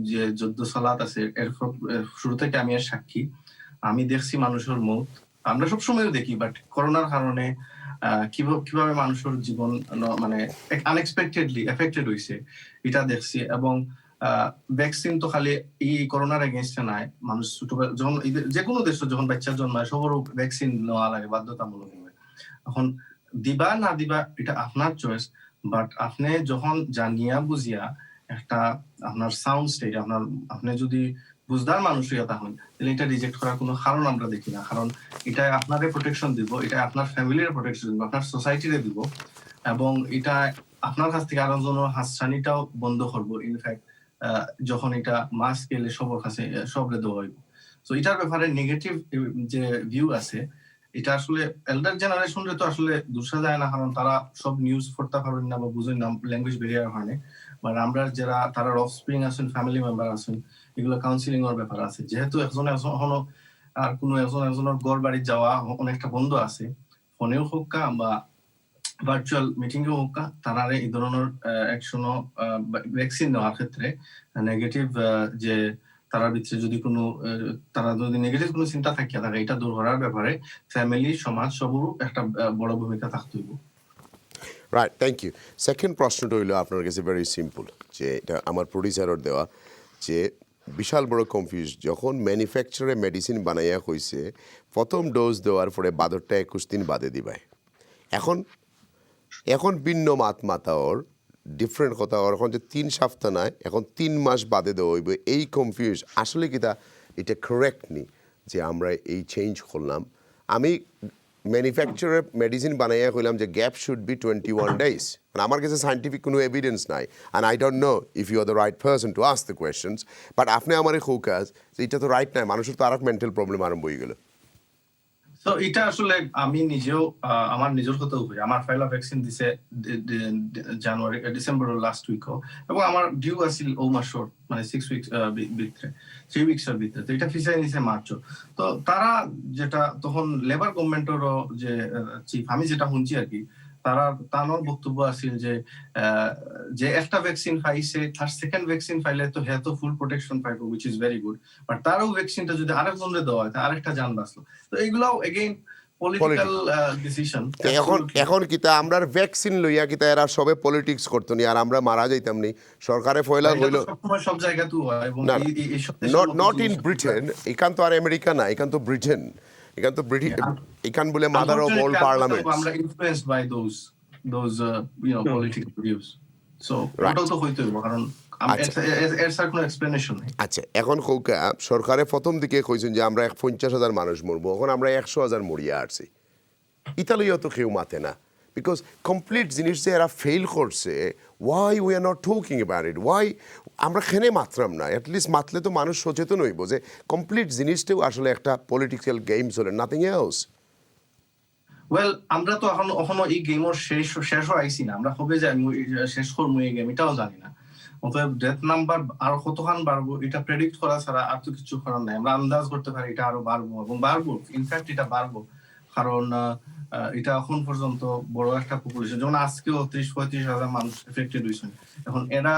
যে যুদ্ধ সালাত আছে এর শুরু থেকে আমি এর সাক্ষী। আমি দেখছি মানুষের মৌত, আমরা সবসময় দেখি, বাট করোনার কারণে কিভাবে মানুষের জীবন মানে আনএক্সপেক্টেডলি এফেক্টেড হয়েছে এটা দেখছি। এবং ভ্যাকসিন তো খালি এই করোনার এগেইনস্টে নাই, মানুষ ছোটবেলা যখন যে কোনো দেশে যখন বাচ্চা জন্মায় সবারও ভ্যাকসিন নেওয়া লাগে বাধ্যতামূলক ভাবে। এখন দিবা না দিবা এটা আপনার চয়েস, বাট আপনি যখন জানিয়া বুঝিয়া একটা আপনার সাউন্ড স্টেট আপনি যদি বুঝদার মানুষ হইয়া তখন তাহলে এটা রিজেক্ট করার কোনো কারণ আমরা দেখি না। কারণ এটা আপনাদের প্রোটেকশন দিব, এটা আপনার ফ্যামিলির প্রোটেকশন দিব, আপনার সোসাইটিরে দিব, এবং এটা আপনার কাছ থেকে আরো জন হাসছানিটাও বন্ধ করবো। ইনফ্যাক্ট যখন এটা মাস্ক এলে সবার কাছে সবরে দেওয়া হইব। তো এটার ব্যাপারে নেগেটিভ যে ভিউ আছে এটা আসলে এল্ডার জেনারেশনরে তো আসলে দোষা যায় না, কারণ তারা সব নিউজ পড়তে পারবেন না বা বুঝেন না ল্যাঙ্গুয়েজ ব্যারিয়ার কারণে। বাট আমরা যারা তারা অফস্প্রিং আছেন, ফ্যামিলি মেম্বার আছেন, এগুলো কাউন্সিলিং এর ব্যাপার আছে। যেহেতু এখনো আর কোনো একজনের ঘর বাড়ি যাওয়া অনেকটা বন্ধ আছে, ফোনেও হোক বা ভার্চুয়াল মিটিং এ হোক তারা এই ধরনের অ্যাকশনও ভ্যাকসিন নেওয়ার ক্ষেত্রে নেগেটিভ যে তারা ভিতরে যদি কোনো তারা যদি নেগেটিভ কোনো চিন্তা থাকে তারা এটা দূর করার ব্যাপারে ফ্যামিলি সমাজ সবরও একটা বড় ভূমিকা থাকতে হইব। Right, thank you. সেকেন্ড প্রশ্নটা হইল আপনার কাছে ভেরি সিম্পল, যে এটা আমার প্রডিউসারের দেওয়া, যে বিশাল বড় কনফিউজ যখন ম্যানুফ্যাকচারে মেডিসিন বানাইয়া হয়েছে প্রথম ডোজ দেওয়ার পরে 12-21 দিন বাদে দিবায়, এখন ভিন্ন মাতাওর ডিফারেন্ট কথা ওর এখন যে 3 সপ্তাহ নয় এখন 3 মাস বাদে দেওয়া হইব, এই কনফিউজ আসলে কি এটা কারেক্ট নি যে আমরা এই চেঞ্জ করলাম? আমি ম্যানুফ্যাকচারের মেডিসিন বানাইয়া কইলাম যে গ্যাপ শুড বি 21 days, মানে আমার কাছে সাইন্টিফিক কোনো এভিডেন্স নাই, and I don't know if you are the right person to ask the questions, but আপনি আমার খোকাজ যে এটা তো রাইট নাই, মানুষের তো আর এক মেন্টাল প্রবলেম আরম্ভ হয়ে গেল। তো এটা আসলে আমি নিজেও আমার নিজের কথাও বলি, আমার ফাইলা ভ্যাকসিন দিছে জানুয়ারি ডিসেম্বর লাস্ট উইকও, এবং আমার ডিউ আছিল ও মাসর মানে 6 উইকস ভিতরে 3 উইকসের ভিতরে, তো এটা ফিসাই নিছে মার্চ। তো তারা যেটা তখন লেবার গভর্নমেন্টেরও যে চিফ, আমি যেটা শুনছি আর কি, তার বক্তব্য আছিল যে একটা ভ্যাকসিন পাইছে তার সেকেন্ড ভ্যাকসিন পাইলে তো হ্যাঁ তো ফুল প্রোটেকশন পাইবো, which is very good, but তারও ভ্যাকসিনটা যদি আরেকজনকে দেওয়া হয় আরেকটা জান বাঁচলো। তো এগুলাও এগেইন পলিটিক্যাল ডিসিশন। এখন কিতা আমরা ভ্যাকসিন লইয়া কিতা এরা সবে পলিটিক্স করতো নি আর আমরা মারা যাইতাম নি, সরকারে ফয়লা হইল সব জায়গাতেও হয়, এবং নট ইন ব্রিটেন, এখান তো আর আমেরিকা না, এখান তো ব্রিটেন, এখান তো এখান বলে মাদার অফ অল পার্লামেন্ট। আমরা influenced by those political views, so ওটাও তো হইতো, কারণ আচ্ছা এখন কৌকা সরকারে প্রথম দিকে কইছেন যে আমরা 50,000 মানুষ মরবো, এখন আমরা 100,000 মরিয়া আসছি, ইতালিও তো কেউ মাতে না, বিকজ কমপ্লিট জিনিস যে এরা ফেল করছে, why we are not talking about it, why আমরা খেনে মাতলাম না, অ্যাটলিস্ট মাতলে তো মানুষ সচেতন হইব যে কমপ্লিট জিনিসটাও আসলে একটা পলিটিক্যাল গেম চলে, নাথিং এলস। ওয়েল আমরা তো এখনো এই গেমের শেষও আইছি না, আমরা কবে যে শেষ করবো এই গেম এটাও জানি না। অতএব ডেথ নাম্বার আরো কতখান বাড়বো এটা প্রেডিক্ট করা ছাড়া আর তো কিছু করার নাই। আমরা আন্দাজ করতে পারি এটা আরো বাড়বো, এবং বাড়বো, ইনফ্যাক্ট এটা বাড়বো, কারণ এটা এখন পর্যন্ত বড় একটা পপুলেশন, যেমন আজকেও 30-35,000 মানুষ এফেক্টেড হয়েছে। এখন এরা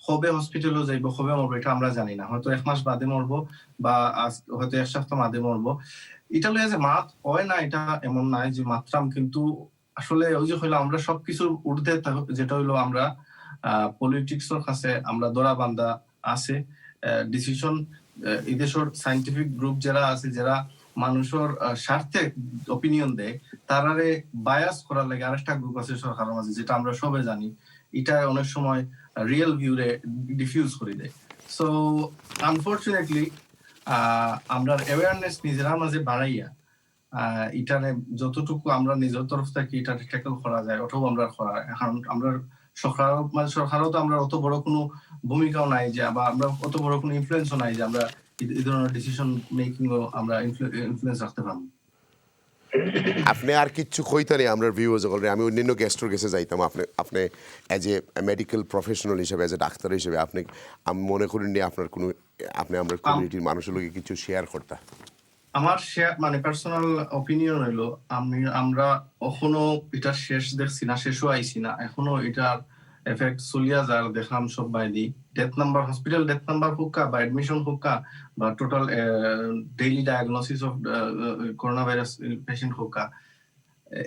কবে হসপিটালে যাইবো, কবে মরবো এটা আমরা জানি না, হয়তো 1 মাস বাদে মরবো বা হয়তো 1 সপ্তাহ বাদে মরবো। এটা লইয়া যে মাত হয় না এটা এমন নাই যে মাত্রাম, কিন্তু আসলে ওই যে হইলো আমরা সবকিছুর ঊর্ধ্বে যেটা হইলো আমরা পলিটিক্সের কাছে আমরা দরা বান্ধা আছে, ডিসিশন এই দেশের সাইন্টিফিক গ্রুপ যারা আছে, যারা মানুষের স্বার্থে অপিনিয়ন দেয়, তারারে বায়াস করার লাগে আরেকটা গ্রুপ আছে সরকারের মাঝে, যেটা আমরা সবাই জানি, এটা অনেক সময় রিয়েল ভিউরে ডিফিউজ করে দেয়। সো আনফরচুনেটলি আমরা অ্যাওয়ারনেস নিজেরা মাঝে বাড়াইয়া এটারে যতটুকু আমরা নিজের তরফ থেকে এটা ট্যাকল করা যায় ওটাও আমরা করা, এখন আমরা সরকারও তো আমরা অত বড় কোনো ভূমিকাও নাই যে, বা আমরা অত বড় কোনো ইনফ্লুয়েন্সও নাই যে আমরা এই ধরনের ডিসিশন মেকিং ও আমরা ইনফ্লুয়েন্স রাখতে পারবো। আপনি আর কিচ্ছু কইতানি আমরা ভিউয়ার্স অলরেডি, আমি অন্যান্য গেস্টের কাছে যাইতাম, আপনি অ্যাজ এ মেডিকেল প্রফেশনাল হিসেবে, অ্যাজ এ ডাক্তার হিসেবে আপনি, আমি মনে করিনি আপনার কোনো, আপনি আমরা কমিউনিটির মানুষের লোকে কিছু শেয়ার করতা। আমার মানে পার্সোনাল অপিনিয়ন হইলো আমরা এখনো এটা শেষ দেখছি না, শেষও আইছি না, এখনো এটার এফেক্ট চলিয়া যার দেখলাম সব by the death number, hospital death number হোকা বা অ্যাডমিশন হোকা বা total daily diagnosis of corona virus patient হোকা,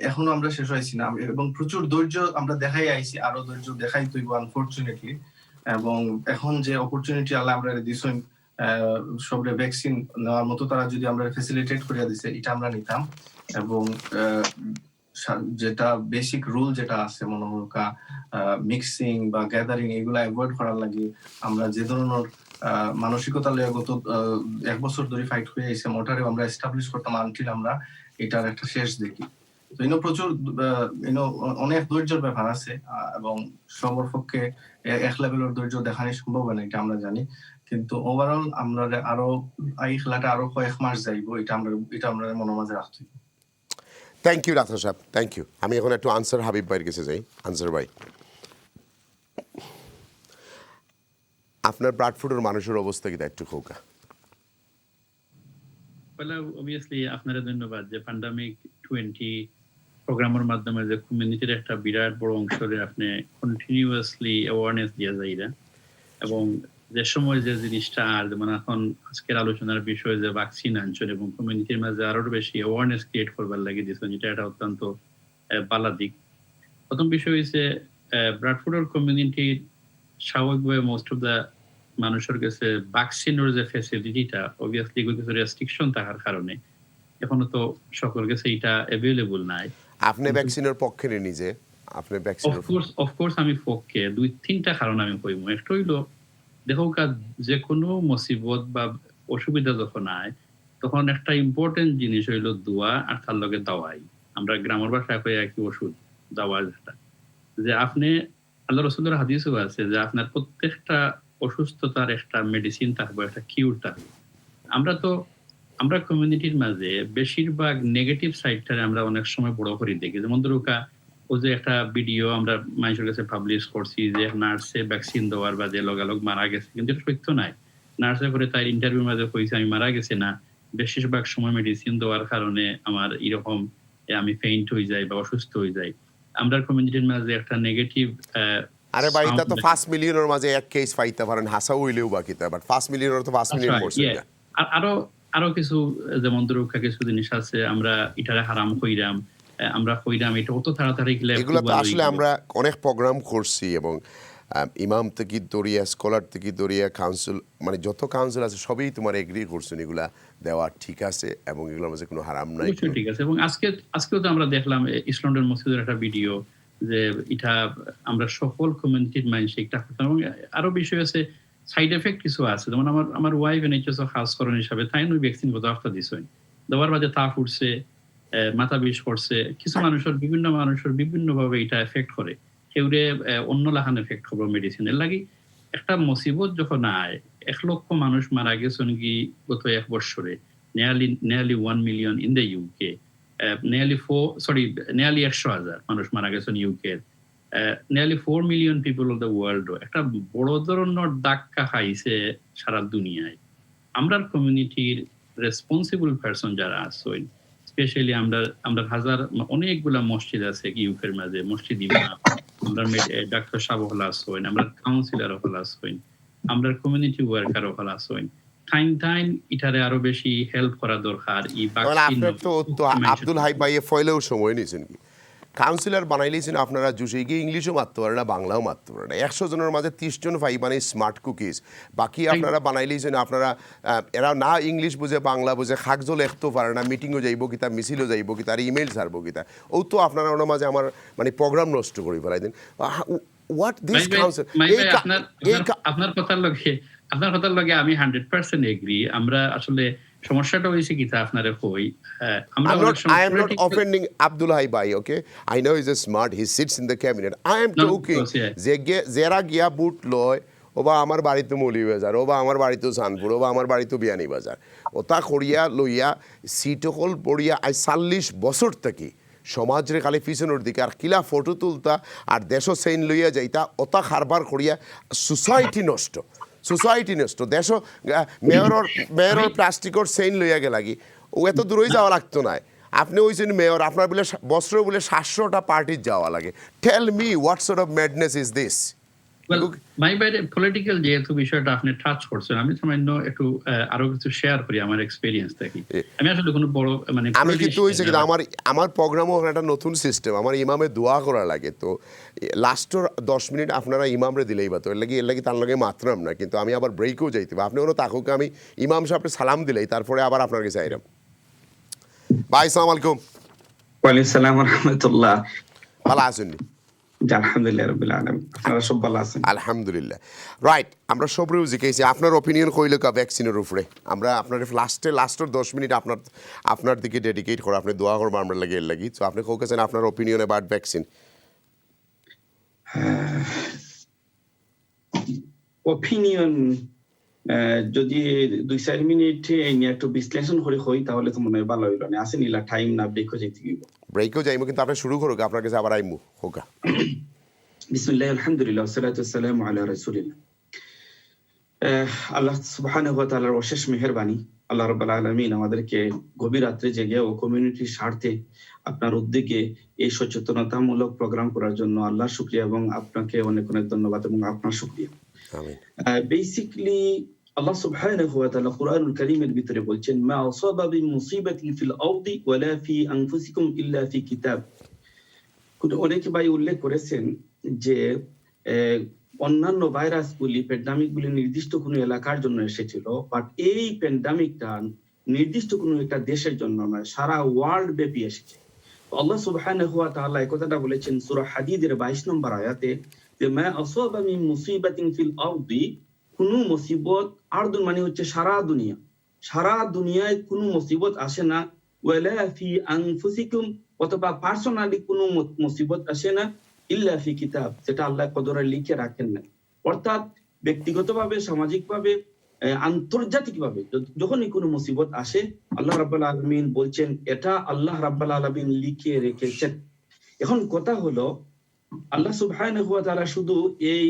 এখনো আমরা শেষ হয়েছি না, এবং প্রচুর ধৈর্য আমরা দেখাই আইছি, আরো ধৈর্য দেখাই তৈব আনফরচুনেটলি। এবং এখন যে অপরচুনিটি আল্লাহ আমরা দিছেন সবরে ভ্যাকসিন নেওয়ার মতো, তারা যদি আমরা ফ্যাসিলিটেট করিয়া দিছে এটা আমরা নিতাম, এবং যেটা বেসিক রুল যেটা আছে মনে হোকা মিক্সিং বা গ্যাদারিং এগুলা অ্যাভয়েড করার লাগে আমরা যে ধরনের মানসিকতা লয়ে গত 1 বছর ধরে ফাইট হয়ে এসে মোটারে আমরা এস্টাবলিশ করতাম আনটিল আমরা এটার একটা শেষ দেখি। তো প্রচুর অনেক ধৈর্যের ব্যাপার আছে, এবং সবার পক্ষে এক লেভেলের ধৈর্য দেখানো সম্ভব হয় না, এটা আমরা জানি, কিন্তু ওভারঅল আমরা আরো এই খেলাটা আরো কয়েক মাস যাইবো, এটা আমরা মনের মাঝে রাখতে। থ্যাংক ইউ ডাক্তার সাহেব, থ্যাংক ইউ। আমি এখন একটু আনসার হাবিব ভাইয়ের কাছে যাই। আনসার ভাই, আপনার ব্রাডফোর্ডের মানুষের অবস্থা কি একটু খোকা? Well, obviously আপনারা ধন্যবাদ যে প্যান্ডামিক 20 প্রোগ্রামের মাধ্যমে যে কমিউনিটির একটা বিরাট বড় অংশরে আপনি কন্টিনিউয়াসলি অ্যাওয়ারনেস দিয়ে যাইরা এবং যে সময় যে জিনিসটা আর যেমন এখন আজকের আলোচনার বিষয় যে ভ্যাকসিন আনছেন এবং কমিউনিটির মাঝে আরো বেশি অ্যাওয়ারনেস ক্রিয়েট করবার লাগে দিচ্ছেন, যেটা এটা অত্যন্ত ভালো দিক। প্রথম বিষয় হচ্ছে ব্রাডফোর্ডের কমিউনিটির স্বাভাবিকভাবে মোস্ট অফ দ্য মানুষের কাছে ভ্যাকসিনের যে ফ্যাসিলিটিটা অবভিয়াসলি কিছু রেস্ট্রিকশন থাকার কারণে এখনো তো সকল কাছে এটা অ্যাভেলেবল নাই। আপনি ভ্যাকসিনের পক্ষে নিজে আপনি ভ্যাকসিন অফকোর্স আমি পক্ষে 2-3টা কারণ আমি কইব। একটা হইলো দেখো যে কোনো মুসিবত বা অসুবিধা যখন আয় তখন একটা ইম্পর্টেন্ট জিনিস হইলো দোয়া আর তার লগে দাওয়াই। আমরা গ্রামের ভাষায় কই একই ওষুধ দাওয়া, যেটা যে আপনি আল্লাহ রাসূলের হাদিসও আছে যে আপনার প্রত্যেকটা অসুস্থতার একটা মেডিসিন থাকবে, একটা কিউর থাকবে। আমরা কমিউনিটির মাঝে বেশিরভাগ নেগেটিভ সাইডটারে আমরা অনেক সময় বড় করে দেখি। যেমন ধরুকা ও যে একটা ভিডিও আমরা মানুষের কাছে পাবলিশ করছি যে নার্সে ভ্যাকসিন দেওয়ার বাদে লগালগ মারা গেছে, কিন্তু এটা সত্য নাই। নার্সে করে তার ইন্টারভিউর মাঝে কইছে আমি মারা গেছে না, বেশিরভাগ সময় মেডিসিন দেওয়ার কারণে আমার এরকম আমি ফেইন্ট হয়ে যাই বা অসুস্থ হয়ে যাই। আমরা কমিউনিটির মাঝে একটা নেগেটিভ আরে ভাই এটা তো 5 মিলিয়নের মাঝে এক কেস পাইতে পারেন হাসা হইলেও বাকিটা, বাট 5 মিলিয়নের তো 5 মিলিয়ন মরছে না। আরো কিছু যেমন ধরুকা কিছু জিনিস আছে আমরা এটারে হারাম কইরাম, আমরা কইরাম এটা অত তাড়াতাড়ি গেলে এগুলো তো আসলে আমরা অনেক প্রোগ্রাম করছি এবং ইমাম থেকে দরিয়া স্কলার থেকে দরিয়া কাউন্সিল মানে যত কাউন্সিল আছে সবই তোমার এগ্রি করছেন এগুলা দেওয়া ঠিক আছে এবং এগুলোর মাঝে কোনো হারাম নাই। ঠিক আছে। এবং আজকেও তো আমরা দেখলাম ইসলামের মসজিদের একটা ভিডিও যে এটা আমরা সকল কমিউনিটির মানুষ একটা করতাম। এবং আরো বিষয় আছে সাইড এফেক্ট কিছু আছে, যেমন আমার ওয়াইফ এনএইচএস খাস করণ হিসাবে তাই ওই ভ্যাকসিন গত হপ্তাহ দিছেন, দেওয়ার বাদে তাপ উঠছে, মাথা বিষ করছে। কিছু মানুষের বিভিন্ন ভাবে এটা এফেক্ট করে, কেউরে অন্য লাহান এফেক্ট হবে মেডিসিনের লাগি। একটা মুসিবত যখন আয় 1 লক্ষ মানুষ মারা গেছেন কি গত 1 বছরে, nearly 1 million in the UK, nearly 100,000 মানুষ মারা গেছেন UK, nearly 4 million people of the world। একটা বড় ধরনের ধাক্কা খাইছে সারা দুনিয়ায়। আমরা কমিউনিটির রেসপন্সিবল পারসন যারা আছেন, স্পেশালি আমরা অনেকগুলা মসজিদ আছে ইউকের মাঝে, মসজিদ ইমাম, আমরা ডাক্তার সাহেব হল আছেন, আমরা কাউন্সিলর হল আছেন, আমরা কমিউনিটি ওয়ার্কার হল আছেন। টাইম এটারে আরো বেশি হেল্প করা দরকার। আপনার তো আব্দুল হাই ভাই ফয়লেও সময় নিয়েছেন কি কাউন্সিলর বানাইলেছেন আপনারা জুসে গিয়ে ইংলিশও মারতে পারে না, বাংলাও মারতে পারে না। 100 জনের মাঝে 30 জন ভাই মানে স্মার্ট কুকিজ, বাকি আপনারা বানাইলেছেন আপনারা এরা না ইংলিশ বুঝে বাংলা বুঝে খাকজল লিখতে পারে না, মিটিংও যাইব কিতা মিছিলও যাইব কিতা আর ইমেইল ছাড়বো কিতা, ও তো আপনারা ওনার মাঝে আমার মানে প্রোগ্রাম নষ্ট করে ফেলাই দিন। হোয়াট দিস কাউন্সিল আপনার কথার লগে আমি 100% এগ্রি। আমরা আসলে সমস্যাটা হইছে কি তা আপনারে কই, I am not offending Abdul Hai Bhai, okay? I know he's a smart, he sits in the cabinet. I am joking. Zera gya boot loy, ওবা আমার বাড়িতে মৌলভীবাজার, ওবা আমার বাড়িতে সানপুর, ওবা আমার বাড়িতে বিয়ানীবাজার, ওটা করিয়া লইয়া সিটকল পড়িয়া 40 বছর থেকে সমাজের খালি পিছনের দিকে আর কিলা ফটো তুলতা আর দেশও সেইন লইয়া যাইতা, ওটা খারবার করিয়া সোসাইটি নষ্ট দেশ মেয়র প্লাস্টিকর সেইন লইয়া গে লাগি ও এত দূরই যাওয়া লাগতো না। আপনি হইছেন মেয়র, আপনার বলে বছর বলে 700টা পার্টির যাওয়া লাগে। Tell me what sort of madness is this? Political যেহেতু বিষয়টা আপনি টাচ করছেন, আমি সামান্য একটু আরো কিছু শেয়ার করি আমার এক্সপেরিয়েন্স থেকে। আমি আসলে কোনো বড় মানে আমি কিন্তু হইছে কি আমার প্রোগ্রামও একটা নতুন সিস্টেম, আমার ইমামে দোয়া করা লাগে, তো লাস্টের 10 মিনিট আপনারা ইমামরে দিলেই বা তো এর লাগি তার লগে মাত্রাম না, কিন্তু আমি আবার ব্রেকও যাইতে আপনি কোনো তাকুকে আমি ইমাম সাহেবকে সালাম দিলেই তারপরে আবার আপনার কাছে আইরাম। ভাই আসসালামু আলাইকুম। ওয়ালাইকুম আসসালাম ওয়া রাহমাতুল্লাহ। ভালো আছেন? আলহামদুলিল্লাহ রাব্বিল আলামিন। আপনারা সব ভালো আছেন? আলহামদুলিল্লাহ। রাইট, আমরা সব জিজ্ঞেসি আপনার ওপিনিয়ন কইল কা ভ্যাকসিনের উপরে। আমরা আপনার লাস্টের 10 মিনিট আপনার দিকে ডেডিকেট করে আপনি দোয়া করবো আমরা লাগি। তো আপনি কইছেন আপনার ওপিনিয়ন অ্যাবাউট ভ্যাকসিন। ওপিনিয়ন যদি 2-4 মিনিট এই নিয়ে একটু বিশ্লেষণ করে হই তাহলে তো মনে হয় ভালো হইল না। আসেন ইলা টাইম না ব্রেকও যাইতে দিব। ব্রেকও যাইমু, কিন্তু আপনি শুরু করুক, আপনার কাছে আবার আইমু হোকা। বিসমিল্লাহ আলহামদুলিল্লাহ ওয়াসসালাতু ওয়াসসালামু আলা রাসূলিল্লাহ। আল্লাহ সুবহানাহু ওয়া তাআলার অশেষ মেহেরবানি, আল্লাহ রাব্বুল আলামিন আমাদেরকে গভীর রাত্রে জেগে ও কমিউনিটির স্বার্থে আপনার উদ্যোগে এই সচেতনতামূলক প্রোগ্রাম করার জন্য আল্লাহর শুকরিয়া এবং আপনাকে অনেক অনেক ধন্যবাদ এবং আপনার শুকরিয়া। আমিন। বেসিক্যালি আল্লাহ সুবহানাহু ওয়া তাআলা কুরআনুল কারীমের ভিতরে বলছেন মা আসাবা বিন মুসিবাতিন ফিল আরদি ওয়ালা ফি আনফুসিকুম ইল্লা ফি কিতাব। অনেকে ভাই উল্লেখ করেছেন যে অন্যান্য ভাইরাসগুলি প্যান্ডামিকগুলি নির্দিষ্ট কোনো এলাকার জন্য এসেছিল, বাট এই প্যান্ডামিকটা নির্দিষ্ট কোনো একটা দেশের জন্য নয়, সারা ওয়ার্ল্ড ব্যাপী এসেছে। আল্লাহ সুবহানাহু ওয়া তাআলা এই কথাটা বলেছেন সূরা হাদীদের 22 নম্বর আয়াতে যে মা আসাবা মিন মুসিবাতিন ফিল আরদি, কোনো মুসিবত, আরদুন মানে হচ্ছে সারা দুনিয়া, সারা দুনিয়ায় কোনো মুসিবত আসে না, ওয়ালা ফি আনফুসিকুম অথবা পার্সোনালি কোনো মুসিবত আসে না, ইল্লা ফি কিতাব, যেটা আল্লাহ কদরে লিখে রাখেন না। অর্থাৎ ব্যক্তিগতভাবে, সামাজিকভাবে, আন্তর্জাতিকভাবে যখনই কোনো মুসিবত আসে আল্লাহ রাব্বুল আলামিন বলছেন এটা আল্লাহ রাব্বুল আলামিন লিখে রেখেছেন। এখন কথা হলো আল্লাহ সুবহানাহু ওয়া তাআলা শুধু এই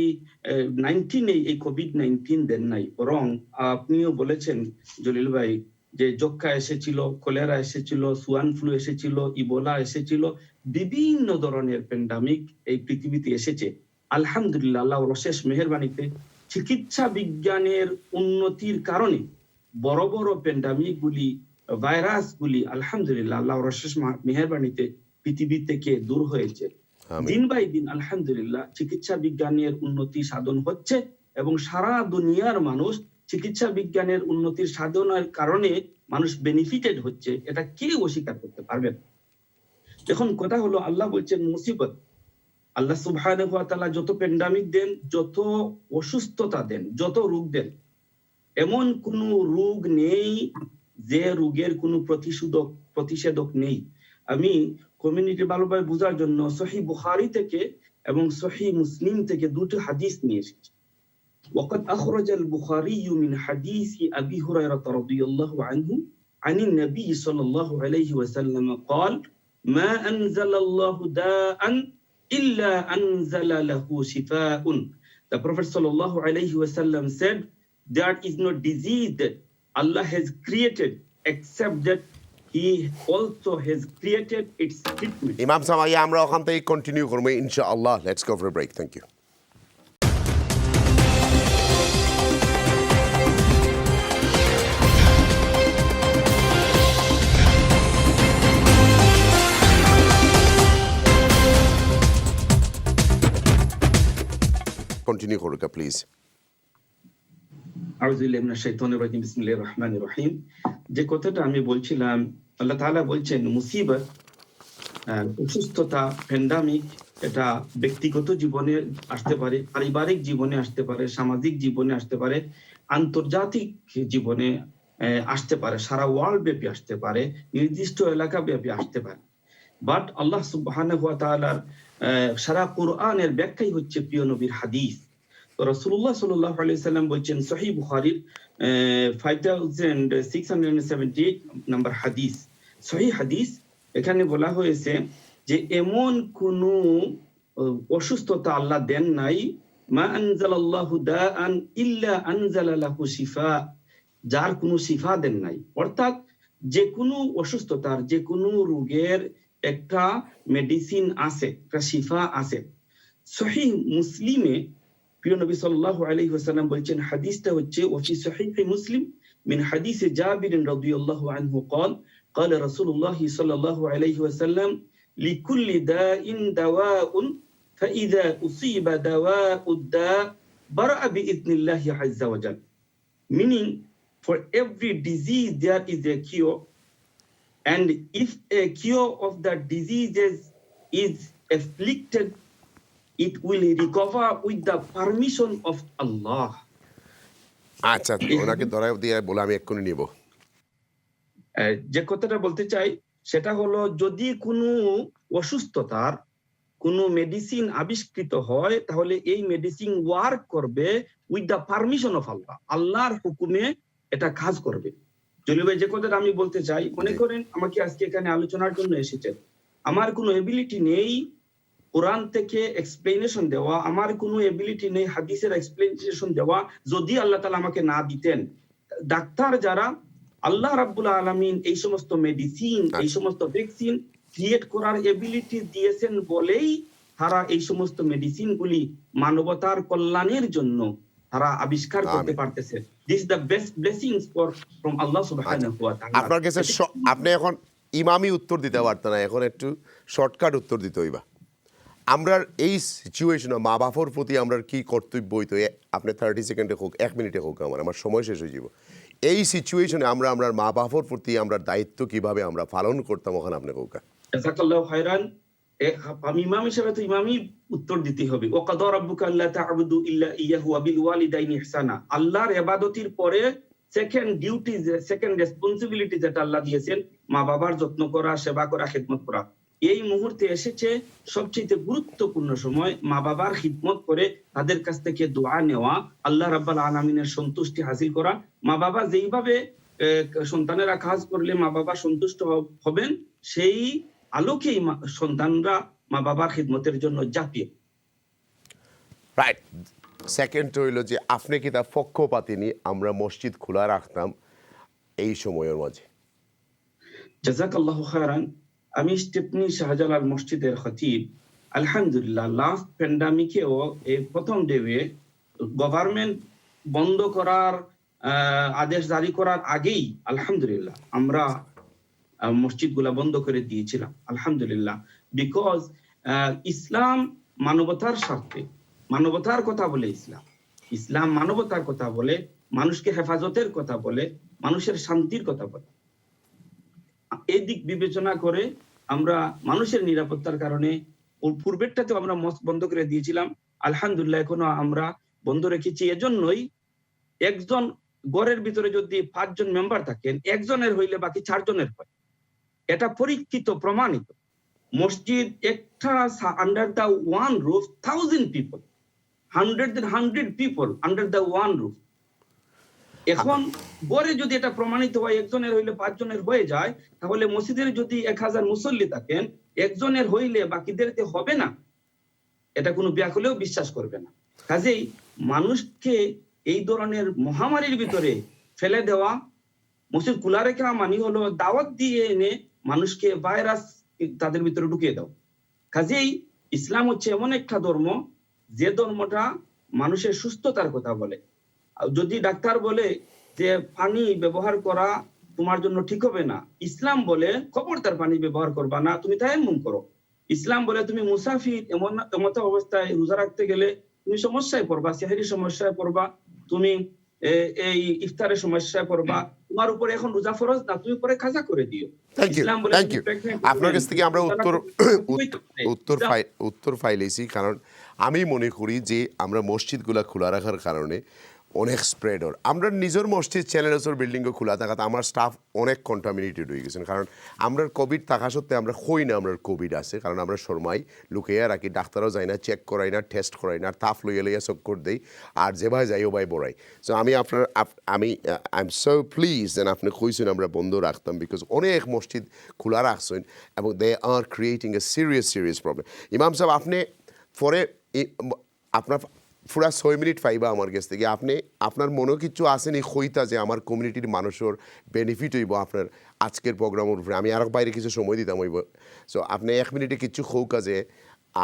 19 এই কোভিড-19 দেন নাই, বরং আপনিও বলেছেন জলিল ভাই যে যক্ষ্মা এসেছিল, কলেরা এসেছিল, সুয়ান ফ্লু এসেছিল, ইবোলা এসেছিল, বিভিন্ন ধরনের প্যান্ডামিক এই পৃথিবীতে এসেছে। আলহামদুলিল্লাহ আল্লাহর অশেষ মেহেরবানিতে চিকিৎসা বিজ্ঞানের উন্নতির কারণে বড় বড় প্যান্ডামিক গুলি, ভাইরাস গুলি আলহামদুলিল্লাহ আল্লাহর অশেষ মেহেরবানিতে পৃথিবী থেকে দূর হয়েছে। দিন বাই দিন আলহামদুলিল্লাহ চিকিৎসা বিজ্ঞানের উন্নতি সাধন হচ্ছে এবং সারা দুনিয়ার মানুষ চিকিৎসা বিজ্ঞানের উন্নতির সাধনার কারণে মানুষ বেনিফিটেড হচ্ছে, এটা কেউ অস্বীকার করতে পারবে না। এখন কথা হলো আল্লাহ বলছেন মুসিবত, আল্লাহ সুবহানাহু ওয়া তাআলা যত প্যান্ডামিক দেন, যত অসুস্থতা দেন, যত রোগ দেন, এমন কোনো রোগ নেই যে রোগের কোনো প্রতিষেধক নেই। আমি কমিউনিটি ভালোভাবে বোঝার জন্য সহিহ বুখারী থেকে এবং সহিহ মুসলিম থেকে দুটো হাদিস নিয়ে এসেছি। وقد أخرج البخاري من حديث أبي هريرة رضي الله عنه عن النبي صلى الله عليه وسلم قال ما أنزل الله داء إلا أنزل له شفاء. The Prophet sallallahu alayhi wasallam said there is no disease that Allah has created except that He also has created its treatment. ইমাম সামাইয়া আমরা ওখান থেকে কন্টিনিউ করবো ইনশাআল্লাহ। Let's go for a break. Thank you. Continue করুক please. আউযুবিল্লাহি মিনাশ শাইতানির রাজিম, বিসমিল্লাহির রহমানির রহিম। যে কথাটা আমি বলছিলাম, আল্লাহ তাআলা বলছেন মুসিবত, অসুস্থতা, প্যান্ডামিক, এটা ব্যক্তিগত জীবনে আসতে পারে, পারিবারিক জীবনে আসতে পারে, সামাজিক জীবনে আসতে পারে, আন্তর্জাতিক জীবনে আসতে পারে, সারা ওয়ার্ল্ড ব্যাপী আসতে পারে, নির্দিষ্ট এলাকা ব্যাপী আসতে পারে। বাট আল্লাহ সুবহানাহু ওয়া তাআলার সারা কোরআনের ব্যাখ্যাই হচ্ছে প্রিয় নবীর হাদিস। তো রাসূলুল্লাহ সাল্লাল্লাহু আলাইহি ওয়াসাল্লাম বলছেন সহিহ বুখারীর 5678 নম্বর হাদিস, সহিহ হাদিস, এখানে বলা হয়েছে যে এমন কোন অসুস্থতা আল্লাহ দেন নাই, মা আনজালাল্লাহু দাআন ইল্লা আনজালা লাহু শিফা, যার কোনো শিফা দেন নাই। অর্থাৎ যে কোনো অসুস্থতার, যে কোনো রোগের একটা মেডিসিন আছে, একটা শিফা আছে। সহিহ মুসলিমে প্রিয় নবী সাল্লাল্লাহু আলাইহি ওয়াসাল্লাম বলছেন, হাদিসটা হচ্ছে ওফি সহিহ মুসলিম মিন হাদিসে জাবির রাদিয়াল্লাহু আনহু قال قال رسول الله صلى الله عليه وسلم لكل داء دواء فإذا أصيب دواء الداء برأ بإذن الله عز وجل, meaning for every disease there is a cure, and if a cure of the diseases is afflicted it will recover with the permission of Allah. আচ্ছা, ওনাকে ধরায় দিয়ে বলে আমি এক্ষুনি নিব। যে কথাটা বলতে চাই সেটা হলো, যদি কোনো অসুস্থতার কোনো মেডিসিন আবিষ্কৃত হয় তাহলে এই মেডিসিন ওয়ার্ক করবে উইথ দ্য পারমিশন অফ আল্লাহ, আল্লাহর হুকুমে এটা কাজ করবে। জলিল ভাই, যে কথাটা আমি বলতে চাই, মনে করেন আমাকে আজকে এখানে আলোচনার জন্য এসেছেন, আমার কোনো এবিলিটি নেই কোরআন থেকে এক্সপ্লেনেশন দেওয়া, আমার কোনো এবিলিটি নেই হাদিসের এক্সপ্লেনেশন দেওয়া, যদি আল্লাহ তাআলা আমাকে না দিতেন। ডাক্তার যারা, আল্লাহ রাব্বুল আলামিন এই সমস্ত মেডিসিন, এই সমস্ত ভ্যাকসিন ক্রিয়েট করার এবিলিটি দিয়েছেন বলেই তারা এই সমস্ত মেডিসিনগুলি মানবতার কল্যাণের জন্য তারা আবিষ্কার করতে পারতেছে। This the best blessings from Allah সুবহানাহু ওয়া তাআলা। আপনার কাছে আপনি এখন ইমামি উত্তর দিতে পারতেন না, এখন একটু শর্টকাট উত্তর দিতে হইবা। আমরা এই সিচুয়েশনে মা বাবার প্রতি আমরা কি কর্তব্য হইতো, আপনি 30 সেকেন্ডে হোক 1 মিনিটে হোক, আমার সময় শেষ হয়ে যাব। এই সিচুয়েশনে আমরা মা বাবার প্রতি আমরা দায়িত্ব কিভাবে আমরা পালন করতাম, ওখানে আপনি হোক। জাযাকাল্লাহু খায়রান। আমি ইমাম হিসেবে তো ইমামই উত্তর দিতে হবে। ওয়াকাদা রাব্বুকা আল্লা তা'বুদু ইল্লা ইয়াহু ওয়া বিল ওয়ালিদাইনি ইহসানা। আল্লাহর ইবাদতের পরে সেকেন্ড ডিউটি, সেকেন্ড রেসপন্সিবিলিটি যেটা আল্লাহ দিয়েছেন, মা বাবার যত্ন করা, সেবা করা, খিদমত করা। এই মুহূর্তে এসেছে সবচেয়ে গুরুত্বপূর্ণ সময়, মা বাবার খিদমত করে তাদের কাছ থেকে দোয়া নেওয়া, আল্লাহ রাব্বুল আলামিনের সন্তুষ্টি হাসিল করা। মা বাবা যেইভাবে সন্তানেরা কাজ করলে মা বাবা সন্তুষ্ট হবেন, সেই আলোকেই সন্তানরা মা বাবার খিদমতের জন্য জাপিয়ে। রাইট। সেকেন্ড হইল যে আপনি কি তার পক্ষপাতিনি আমরা মসজিদ খোলা রাখতাম এই সময়ের মাঝে? জাযাকাল্লাহু খায়রান। আমি স্টেপনি শাহজালাল মসজিদের খতিব। আলহামদুলিল্লাহ, লাস্ট প্যান্ডামিকেও এই প্রথম ডেবে গভর্নমেন্ট বন্ধ করার আদেশ জারি করার আগেই আলহামদুলিল্লাহ আমরা মসজিদগুলা বন্ধ করে দিয়েছিলাম আলহামদুলিল্লাহ। বিকজ ইসলাম মানবতার স্বার্থে, মানবতার কথা বলে ইসলাম মানবতার কথা বলে, মানুষকে হেফাজতের কথা বলে, মানুষের শান্তির কথা বলে। এই দিক বিবেচনা করে আমরা মানুষের নিরাপত্তার কারণে পূর্বেরটাতেও আমরা মসজিদ বন্ধ করে দিয়েছিলাম। আলহামদুলিল্লাহ এখনো আমরা বন্ধ রেখেছি। এজন্যই একজন ঘরের ভিতরে যদি 5 জন মেম্বার থাকেন, একজনের হইলে বাকি 4 জনের হয়। এটা পরীক্ষিত, প্রমাণিত। মসজিদ একটা under the one roof, 1000 people, 100 people under the one roof. এখন গড়ে যদি এটা প্রমাণিত হয় একজনের হইলে 5 জনের হয়ে যায়, তাহলে মসজিদের যদি 1000 মুসল্লি থাকেন, একজনের হইলে বাকিদেরতে হবে না, এটা কোনো ব্যাকুলেও বিশ্বাস করবে না। কাজেই মানুষকে এই ধরনের মহামারীর ভিতরে ফেলে দেওয়া, মসজিদ খোলা রেখা মানে হলো দাওয়াত দিয়ে এনে মানুষকে ভাইরাস তাদের ভিতরে ঢুকিয়ে দাও। কাজেই ইসলাম হচ্ছে এমন একটা ধর্ম যে ধর্মটা মানুষের সুস্থতার কথা বলে। যদি ডাক্তার বলে যে পানি ব্যবহার করা তোমার জন্য ঠিক হবে না, ইসলাম বলে খবরদার পানি ব্যবহার করবা না, তুমি তায়াম্মুম করো। ইসলাম বলে তুমি মুসাফির এমন অবস্থায় রোজা রাখতে গেলে তুমি সমস্যায় পড়বা, সেহরির সমস্যায় পড়বা, তুমি এই ইফতারের সমস্যায় পড়বা, তোমার উপরে এখন রোজা ফরজ না, তুমি পরে কাজা করে দিও। ইসলাম বলে আপনার কাছ থেকে আমরা উত্তর ফাইলেছি। কারণ আমি মনে করি যে আমরা মসজিদগুলা খোলা রাখার কারণে অনেক স্প্রেডর, আমরা নিজের মসজিদ চ্যানেলসের বিল্ডিংও খোলা থাকাতে আমার স্টাফ অনেক কন্টামিনেটেড হয়ে গেছেন। কারণ আমরা কোভিড থাকা সত্ত্বে আমরা হই না আমরা কোভিড আছে, কারণ আমরা শর্মাই লুকিয়ে রাখি, ডাক্তারও যাই না, চেক করাই না, টেস্ট করাই না, তাফ লইয়া লইয়া চক্কর দেই, আর যে ভাই যাই ও ভাই বড়াই। সো আমি আই এম সো প্লিজ যেন আপনি কইছেন আমরা বন্ধ রাখতাম, বিকজ অনেক মসজিদ খোলা রাখছেন এবং they are creating a serious problem. ইমাম সাহেব, আপনি পরে আপনার পুরা 6 মিনিট পাইবা আমার কাছ থেকে, আপনি আপনার মনেও কিছু আসেনি কইতা যে আমার কমিউনিটির মানুষের বেনিফিট হইব আপনার আজকের প্রোগ্রামের উপরে, আমি আরও বাইরে কিছু সময় দিতাম হইব। সো আপনি 1 মিনিটে কিছু খৌকা যে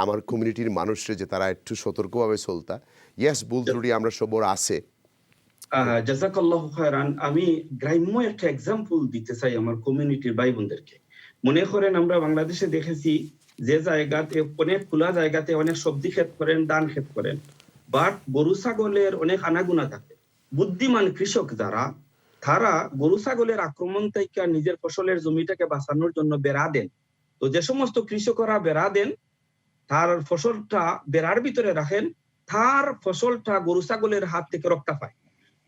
আমার কমিউনিটির মানুষরে যে তারা একটু সতর্কভাবে চলতা। ইয়েস, ভুল ত্রুটি আমরা সবর আছে। জাযাকাল্লাহু খায়রান। আমি গ্রাম্য একটা এক্সাম্পল দিতে চাই আমার কমিউনিটির ভাই বোনদেরকে। মনে করেন আমরা বাংলাদেশে দেখেছি যে জায়গাতে অনেক খোলা জায়গাতে অনেক সবজি ক্ষেত করেন, ধান ক্ষেত করেন, বাট গরু ছাগলের অনেক আনাগুনা থাকে। বুদ্ধিমান কৃষক যারা, তারা গরু ছাগলের আক্রমণ থেকে নিজের ফসলের জমিটাকে বাঁচানোর জন্য বেড়া দেন। তো যে সমস্ত কৃষকরা বেড়া দেন, তার ফসলটা বেড়ার ভিতরে রাখেন, তার ফসলটা গরু ছাগলের হাত থেকে রক্ষা পায়।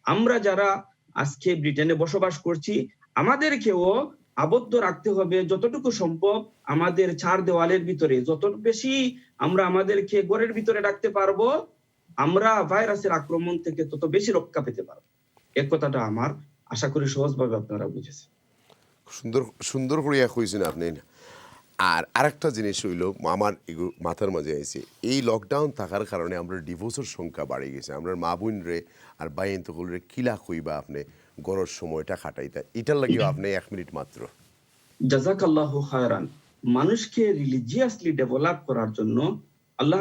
আমরা যারা আজকে ব্রিটেনে বসবাস করছি, আমাদেরকেও আবদ্ধ রাখতে হবে যতটুকু সম্ভব আমাদের 4 দেওয়ালের ভিতরে। যত বেশি আমরা আমাদেরকে ঘরের ভিতরে রাখতে পারবো, আমরা ভাইরাসের আক্রমণ থেকে তত বেশি রক্ষা পেতে পারবো। এক কথাটা আমার আশা করি সহজভাবে আপনারা বুঝেছেন। সুন্দর করিয়া কইছেন আপনি। আর আরেকটা জিনিস হইল আমার মাথার মাঝে আইছে, এই লকডাউন থাকার কারণে আমরা ডিভোর্সের সংখ্যা বাড়ে গেছে। আমরা মা বোন রে আর বাইন তকলরে কিলা কইবা আপনি গরর সময়টা কাটাইতা, এটার লাগিও আপনি 1 মিনিট মাত্র। জাযাকাল্লাহু খায়রান। মানুষকে রিলিজিয়াসলি ডেভেলপ করার জন্য আল্লাহ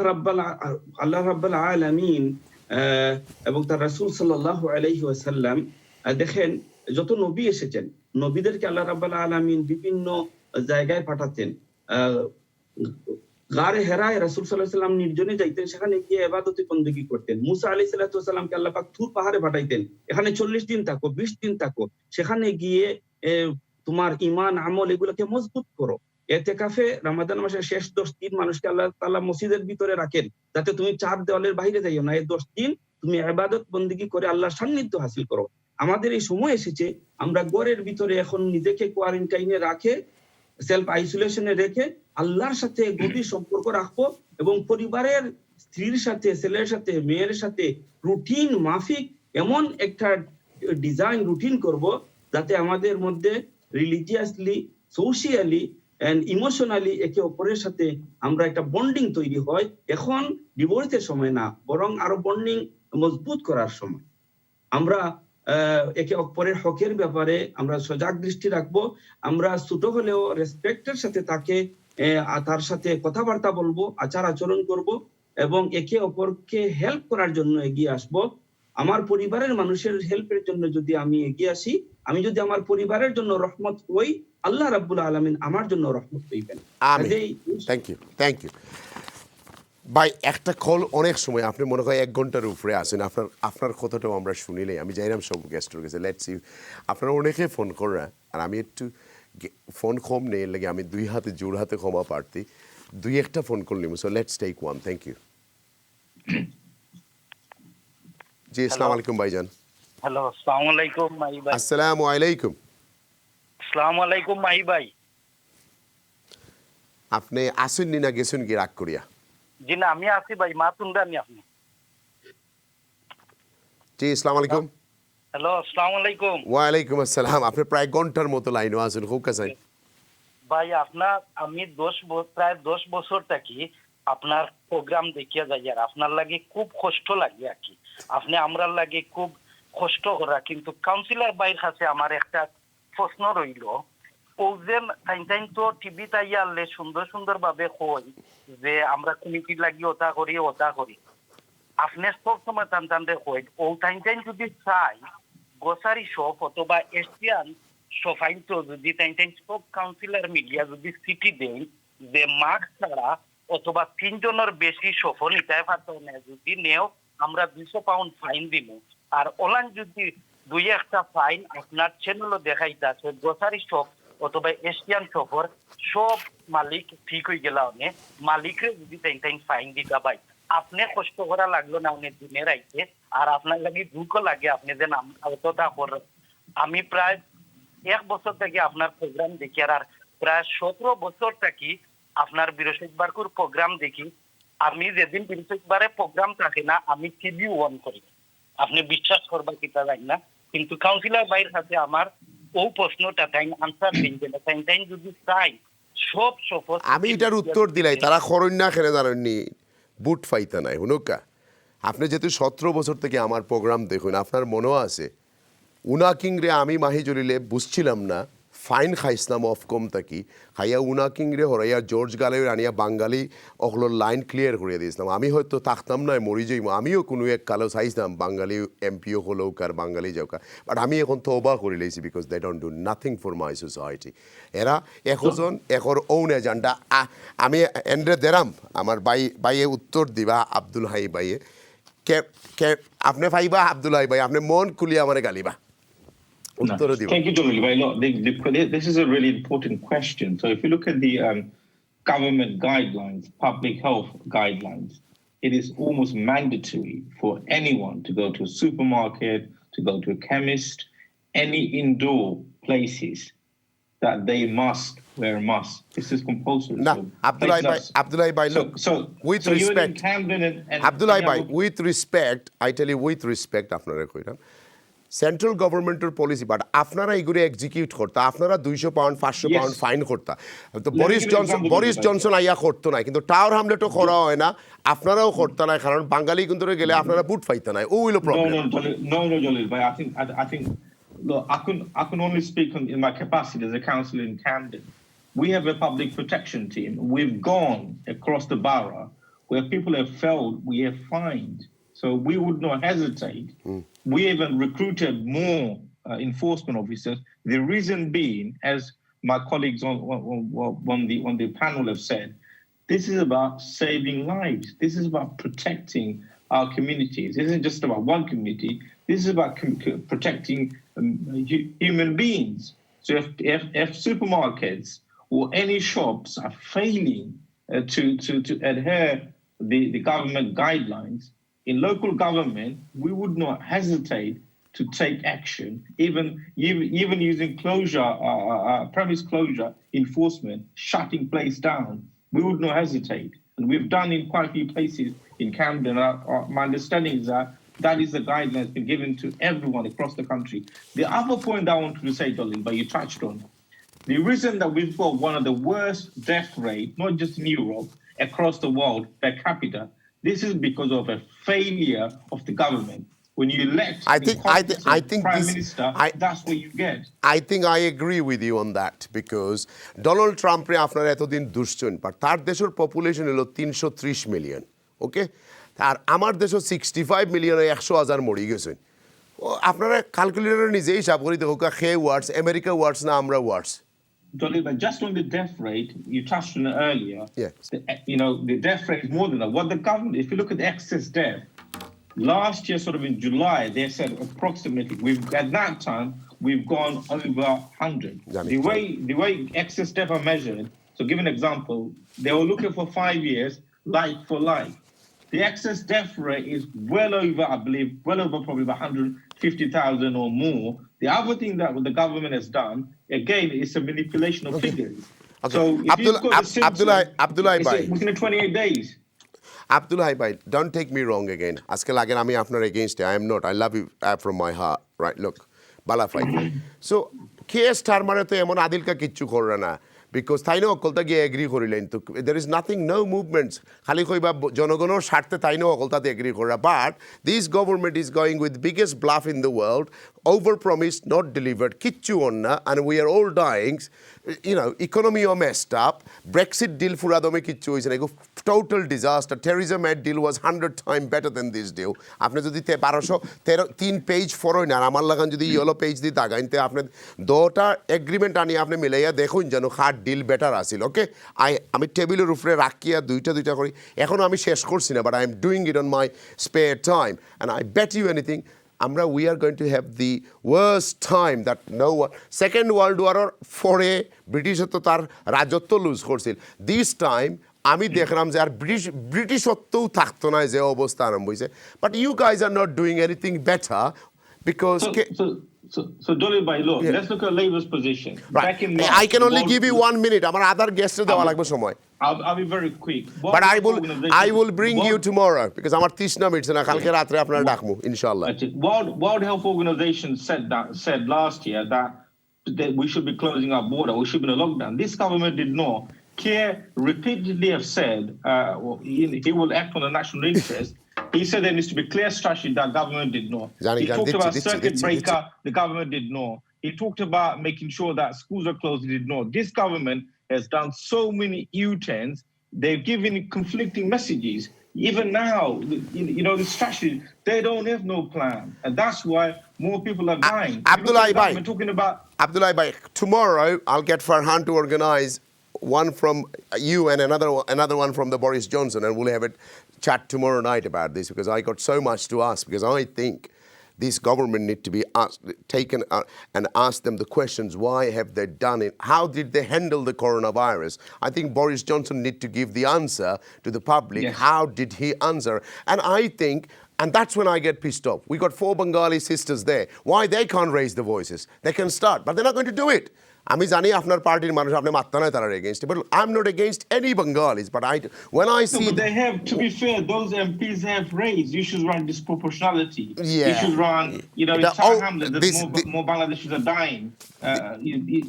রাব্বুল আলামিন এবং তার রাসূল সাল্লাল্লাহু আলাইহি ওয়াসাল্লাম দেখেন যত নবী এসেছেন নবীদেরকে আল্লাহ রাব্বুল আলামিন বিভিন্ন জায়গায় পাঠাতেন। গারে হেরায় রাসূল সাল্লাল্লাহু আলাইহি ওয়াসাল্লাম নির্জনে যাইতেন, সেখানে গিয়ে ইবাদত বন্দেগী করতেন। মুসা আলাইহিস সালাতু ওয়াসাল্লামকে আল্লাহ পাক তুর পাহাড়ে পাঠাইতেন, এখানে 40 দিন থাকো 20 দিন থাকো, সেখানে গিয়ে তোমার ঈমান আমল এগুলোকে মজবুত করো। ইতিকাফে রমাদান মাসের শেষ 10 দিন মানুষকে আল্লাহ তাআলা মসজিদের ভিতরে রাখেন, যাতে তুমি চার দেওয়ালের বাইরে যাইও না। এই 10 দিন তুমি ইবাদত বন্দেগী করে আল্লাহর সান্নিধ্য হাসিল করো। আমাদের এই সময় এসেছে আমরা ঘরের ভিতরে এখন নিজেকে কোয়ারেন্টাইনে রাখে, সেলফ আইসোলেশনে রেখে আল্লাহর সাথে গভীর সম্পর্ক রাখবো এবং পরিবারের স্ত্রীর সাথে, ছেলের সাথে, মেয়ের সাথে রুটিন মাফিক এমন একটা ডিজাইন রুটিন করব যাতে আমাদের মধ্যে রিলিজিয়াসলি, সোশিয়ালি এন্ড ইমোশনালি একে অপরের সাথে আমরা একটা বন্ডিং তৈরি হয়। এখন ডিভোর্সের সময় না, বরং আরো বন্ডিং মজবুত করার সময়। আমরা একে অপরের হকের ব্যাপারে আমরা সজাগ দৃষ্টি রাখবো। আমরা ছোট হলেও রেসপেক্টের সাথে তার সাথে কথাবার্তা বলবো, আচার আচরণ করব এবং একে অপরকে হেল্প করার জন্য এগিয়ে আসব। আমার পরিবারের মানুষের হেল্পের জন্য যদি আমি এগিয়ে আসি, আমি যদি আমার পরিবারের জন্য রহমত হই, আল্লাহ রাব্বুল আলামিন আমার জন্য রহমত হইবেন। আমিন। থ্যাংক ইউ ভাই। একটা কল অনেক সময় আপনি মনে হয় 1 ঘন্টার উপরে আসেন, আপনার কথাটাও আমরা শুনিলে আমি যাইলাম সব গেস্টের কাছে। লেটস সি, আপনারা অনেকে ফোন করা, আর আমি একটু ফোন কম নেই লাগে আমি 2 হাতে জোর হাতে ক্ষমা প্রার্থী, 2-1টা ফোন কল নিব। So let's take one. Thank you. জি আসসালামু আলাইকুম ভাইজান। হ্যালো, আসসালামু আলাইকুম মাহি ভাই। আসসালামু আলাইকুম। আসসালামু আলাইকুম মাহি ভাই। আপনি আসুন না গেছুন কি রাগ করিয়া? জি না, আমি আছি ভাই, মা তুন্দানি আপনি। জি আসসালামু আলাইকুম। হ্যালো, আসসালামু আলাইকুম। ওয়ালাইকুম আসসালাম। আপনি প্রায় ঘন্টার মতো লাইনে আছেন, খুব কাছে ভাই আপনার আমি প্রায় 10 বছর থাকি আপনার প্রোগ্রাম দেখিয়া যাই, আর আপনার লাগে খুব কষ্ট লাগে আর কি। আপনি আমরার লাগে খুব কষ্ট করা, কিন্তু কাউন্সিলর ভাইয়ের কাছে আমার একটা প্রশ্ন রইল। ও যে টাইম তো টিভি তাই আনলে সুন্দর সুন্দর ভাবে কই যে আমরা কমিটি লাগি ওটা করি ওটা করি, আপনি সব সময় টান কই ও টাইম যদি চাই গোসারি শপ অথবা এশিয়ান সোফাইন তো যদি টাইম সব কাউন্সিলর মিডিয়া যদি সিটি দেন যে মাস্ক ছাড়া অথবা 3 জনের বেশি সফল নিতে পারতো না, যদি নেও আমরা 200 পাউন্ড ফাইন দিব। আর অনলাইন যদি 2-1টা ফাইন আপনার চ্যানেলও দেখাইতা গ্রোসারি শপ অথবা এশিয়ান শপর সব মালিক ঠিক হয়ে গেল, মালিকরে যদি টাইম ফাইন দিতা ভাই আপনি কষ্ট করা লাগলো না অনেক দিনে রাইতে, আর আপনার লাগে দুঃখ লাগে আপনি যে অতটা কর। আমি প্রায় 1 বছর থেকে আপনার প্রোগ্রাম দেখি, আর প্রায় 17 বছর থেকে আপনার বৃহস্পতিবার প্রোগ্রাম দেখি। আমি যেদিন বৃহস্পতিবারে প্রোগ্রাম থাকে না আমি টিভি অন করি, আপনি বিশ্বাস করবা কিতা জানি না, কিন্তু কাউন্সিলর ভাইয়ের সাথে আমার ও প্রশ্নটা তাই আনসার দিন তাই যদি চাই সব সফল। আমি এটার উত্তর দিলাই, তারা খরণ্যা খেলে দাঁড়াননি বুট ফাইতা নাই হুনুকা। আপনি যেহেতু 17 বছর থেকে আমার প্রোগ্রাম দেখুন, আপনার মনেও আছে উনাকিংরে আমি মাহি জলিলে বুঝছিলাম না, ফাইন খাইছিলাম অফ কম থাকি খাইয়া উনাকিংরে হরাইয়া জর্জ গালে আনিয়া বাঙালি অকলোর লাইন ক্লিয়ার করিয়া দিয়েছিলাম। আমি হয়তো থাকতাম না, মরি যাইম, আমিও কোনো এক কালো চাইছিলাম বাঙালি এমপিও হলেও কার বাঙালি যাও কার, বাট আমি এখন তো অবাক করে লেছি because they don't do nothing for my society. এরা এখন এখন ওন এজেন্ডা আমি এন্ড্রে দেরাম আমার বাইয়ে উত্তর দিবা আব্দুল হাই বাইয়ে কে আপনি ভাইবা আব্দুল হাই ভাই আপনি মন খুলিয়া আমার গালিবা। No. Thank you, Jamil. This is a really important question. So if you look at the government guidelines, public health guidelines, it is almost mandatory for anyone to go to a supermarket, to go to a chemist, any indoor places, that they must wear a mask. This is compulsory. No, Abdullah Bhai, look, with respect, Abdullah Bhai, with respect, I tell you with respect, আপনারা কইরাম central গভর্নমেন্টের policy, but আপনারা এগুলো execute করতা, আপনারা 200 pound 500 pound fine করতা। তো Boris Johnson আইয়া করতো না, কিন্তু টাওয়ার হামলেটও করা হয় না, আপনারাও করতা না, কারণ বাঙালি কিন্তু গেলে আপনারা বুট ফাইতা নাই। ও হইল problem. No, Jalil, but I think look, I can only speak in my capacity as a councillor in Camden. we have a public protection team. We've gone across the borough where people have failed, we have fined. So we would not hesitate. We even recruited more enforcement officers. The reason being, as my colleagues on the panel have said, this is about saving lives. This is about protecting our communities. This isn't just about one community. This is about protecting human beings. So if supermarkets or any shops are failing to adhere the government guidelines, in local government, we would not hesitate to take action, even using premise closure enforcement, shutting place down. We would not hesitate. And we've done in quite a few places in Camden. My understanding is that is the guideline that's been given to everyone across the country. The other point I wanted to say, Dolly, but you touched on, the reason that we've got one of the worst death rates, not just in Europe, across the world per capita, this is because of a failure of the government. When you elect I think Prime this, Minister, that's what you get. I think I agree with you on that because Donald Trump আপনার এতদিন দুশ্চন পার তার দেশের population হলো 330 million ওকে আর আমার দেশে 65 মিলিয়নে 100,000 মরে গেছেন আপনারা ক্যালকুলেটর নিজেই হিসাব করে দেখো খে ওয়ার্ডস আমেরিকা ওয়ার্ডস না আমরা ওয়ার্ডস Dolly, but just on the death rate, you touched on it earlier. Yes. The death rate is more than that. What the government, if you look at the excess death, last year, sort of in July, they said approximately, at that time, we've gone over 100. The way excess death are measured, so give an example, they were looking for 5 years, like for like. The excess death rate is well over, I believe, probably 150,000 or more. The other thing that the government has done, again, is a manipulation of figures. Okay. So if you've got the symptoms, Abdullah Bhai. within 28 days. Abdullah Bhai, don't take me wrong again. Aske lagen ami apnar against it. I am not. I love you from my heart. Right, look. Bala fight. So, case tarmane to emon adil ka kichu korra na. Because তাই না অকলতা গিয়ে agri করিলেন তো there is nothing, no movements খালি কইবা জনগণের স্বার্থে তাই না অকলতাতে এগ্রি করা but this government is going with biggest bluff in the world, over promised, not delivered, কিচ্ছু on না, and we are all dying, economy are messed up, Brexit deal ফুরাদমে কিচ্ছু হইছে না, total disaster. Theresa May deal was 100 times better than this deal. আপনি যদি 1203 page ফরই না আমার লাগান যদি ইয়েলো পেজ দি তাগাইতে আপনি দুটো এগ্রিমেন্ট আনি আপনি মিলাইয়া দেখুন যেন হার্ড ডিল বেটার আসিল ওকে আমি টেবিলের উপরে রাখিয়া দুইটা করি এখনো আমি শেষ করছি না but I am doing it on my spare time and I bet you anything আমরা we are going to have the worst time that no second world ওয়ারের পরে ব্রিটিশ তো তার রাজত্ব লুজ করছিল দিস টাইম আমি দেখলাম যে আর ব্রিটিশত্বও থাকতো না যে অবস্থা আরম্ভ হয়েছে but you guys are not doing anything better because So Dolly Bhai, look, let's look at Labour's position. Right. Back in March, I can only give you 1 minute. আমার other guest দেওয়া লাগবে সময়. I'll be very quick. But I will bring you tomorrow because আমার 30 না minute না কালকে রাতে আপনারা ডাকমু ইনশাআল্লাহ. World Health Organization said last year that we should be closing our border. We should be in a lockdown. This government did not. Keir repeatedly have said he will act on the national interest. He said there needs to be clear strategy that government did not. He talked about circuit breaker, the government did not. He talked about making sure that schools are closed, he did not. This government has done so many U-turns, they've given conflicting messages. Even now, the strategy, they don't have no plan. And that's why more people are dying. Abdullah Bhai, talking about Abdullah Bhai, tomorrow I'll get Farhan to organize one from you and another one from the Boris Johnson, and we'll have a chat tomorrow night about this because I got so much to ask because I think this government need to be taken and ask them the questions. Why have they done it? How did they handle the coronavirus? I think Boris Johnson need to give the answer to the public. Yes. How did he answer? And I think, and that's when I get pissed off. We got 4 Bengali sisters there. Why they can't raise the voices? They can start, but they're not going to do it. আমি জানি আপনার পার্টির মানুষ আপনি মাত্তা নয় তারা against but I am not against any বাঙ্গালিস but when I see they have, to be fair, those MPs have raised issues around disproportionality, issues around there's more Bangladeshis are dying,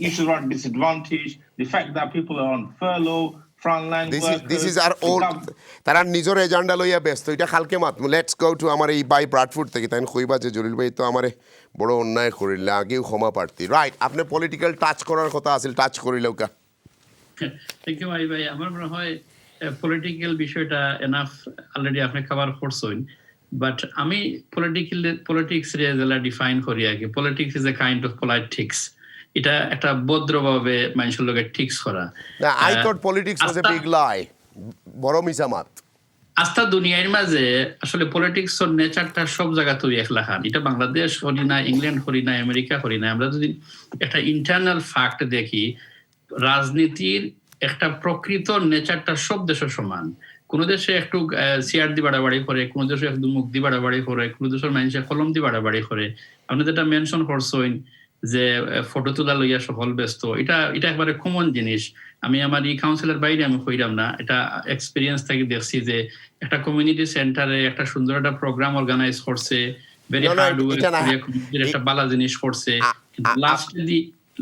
issues around disadvantage, the fact that people are on furlough, frontline workers. This is our old তারা নিজের agenda লইয়া ব্যস্ত এটা খালকে মাত let's go two আমার এই by Bradford থেকে তাই কইবা যে জলিল ভাই তো আমারে বড় অন্যায় করিল আগেও ক্ষমা প্রার্থী রাইট আপনি পলিটিক্যাল টাচ করার কথা আছিল টাচ করিলেও কা থ্যাংক ইউ ভাই। আমার মনে হয় পলিটিক্যাল বিষয়টা এনাফ অলরেডি আপনি কভার করছেন, বাট আমি পলিটিক্স রে যেটা ডিফাইন করি আর কি, politics is a kind of politics. এটা একটা ভদ্রভাবে মানুষের লোকের ঠিকস করা। না, I thought politics was a big lie, বড় মিসামাত। আস্থা দুনিয়ার মাঝে আসলে পলিটিক্স এর নেচারটা সব জায়গাতেই একলা খান। এটা বাংলাদেশ করি না, ইংল্যান্ড করি না, আমেরিকা করি না। আমরা যদি একটা ইন্টারনাল ফ্যাক্ট দেখি, রাজনীতির একটা প্রকৃত নেচারটা সব দেশে সমান। কোন দেশে একটু চেয়ার দিয়ে বাড়াবাড়ি করে, কোন দেশে একটু মুখ দিয়ে বাড়াবাড়ি করে, কোন দেশের মানুষের কলম দিয়ে বাড়াবাড়ি করে। আপনি যেটা মেনশন করছেন যে ফটো তোলা লইয়া সকল ব্যস্ত, এটা একবারে কমন জিনিস। আমি আমার এই কাউন্সিলের বাইরে আমি কইরাম না, এটা এক্সপিরিয়েন্স থেকে দেখছি যে একটা কমিউনিটি সেন্টারে একটা সুন্দর একটা প্রোগ্রাম অর্গানাইজ করছে, ভেরি হার্ড ওয়ার্ক করে কমিউনিটির একটা ভালো জিনিস করছে।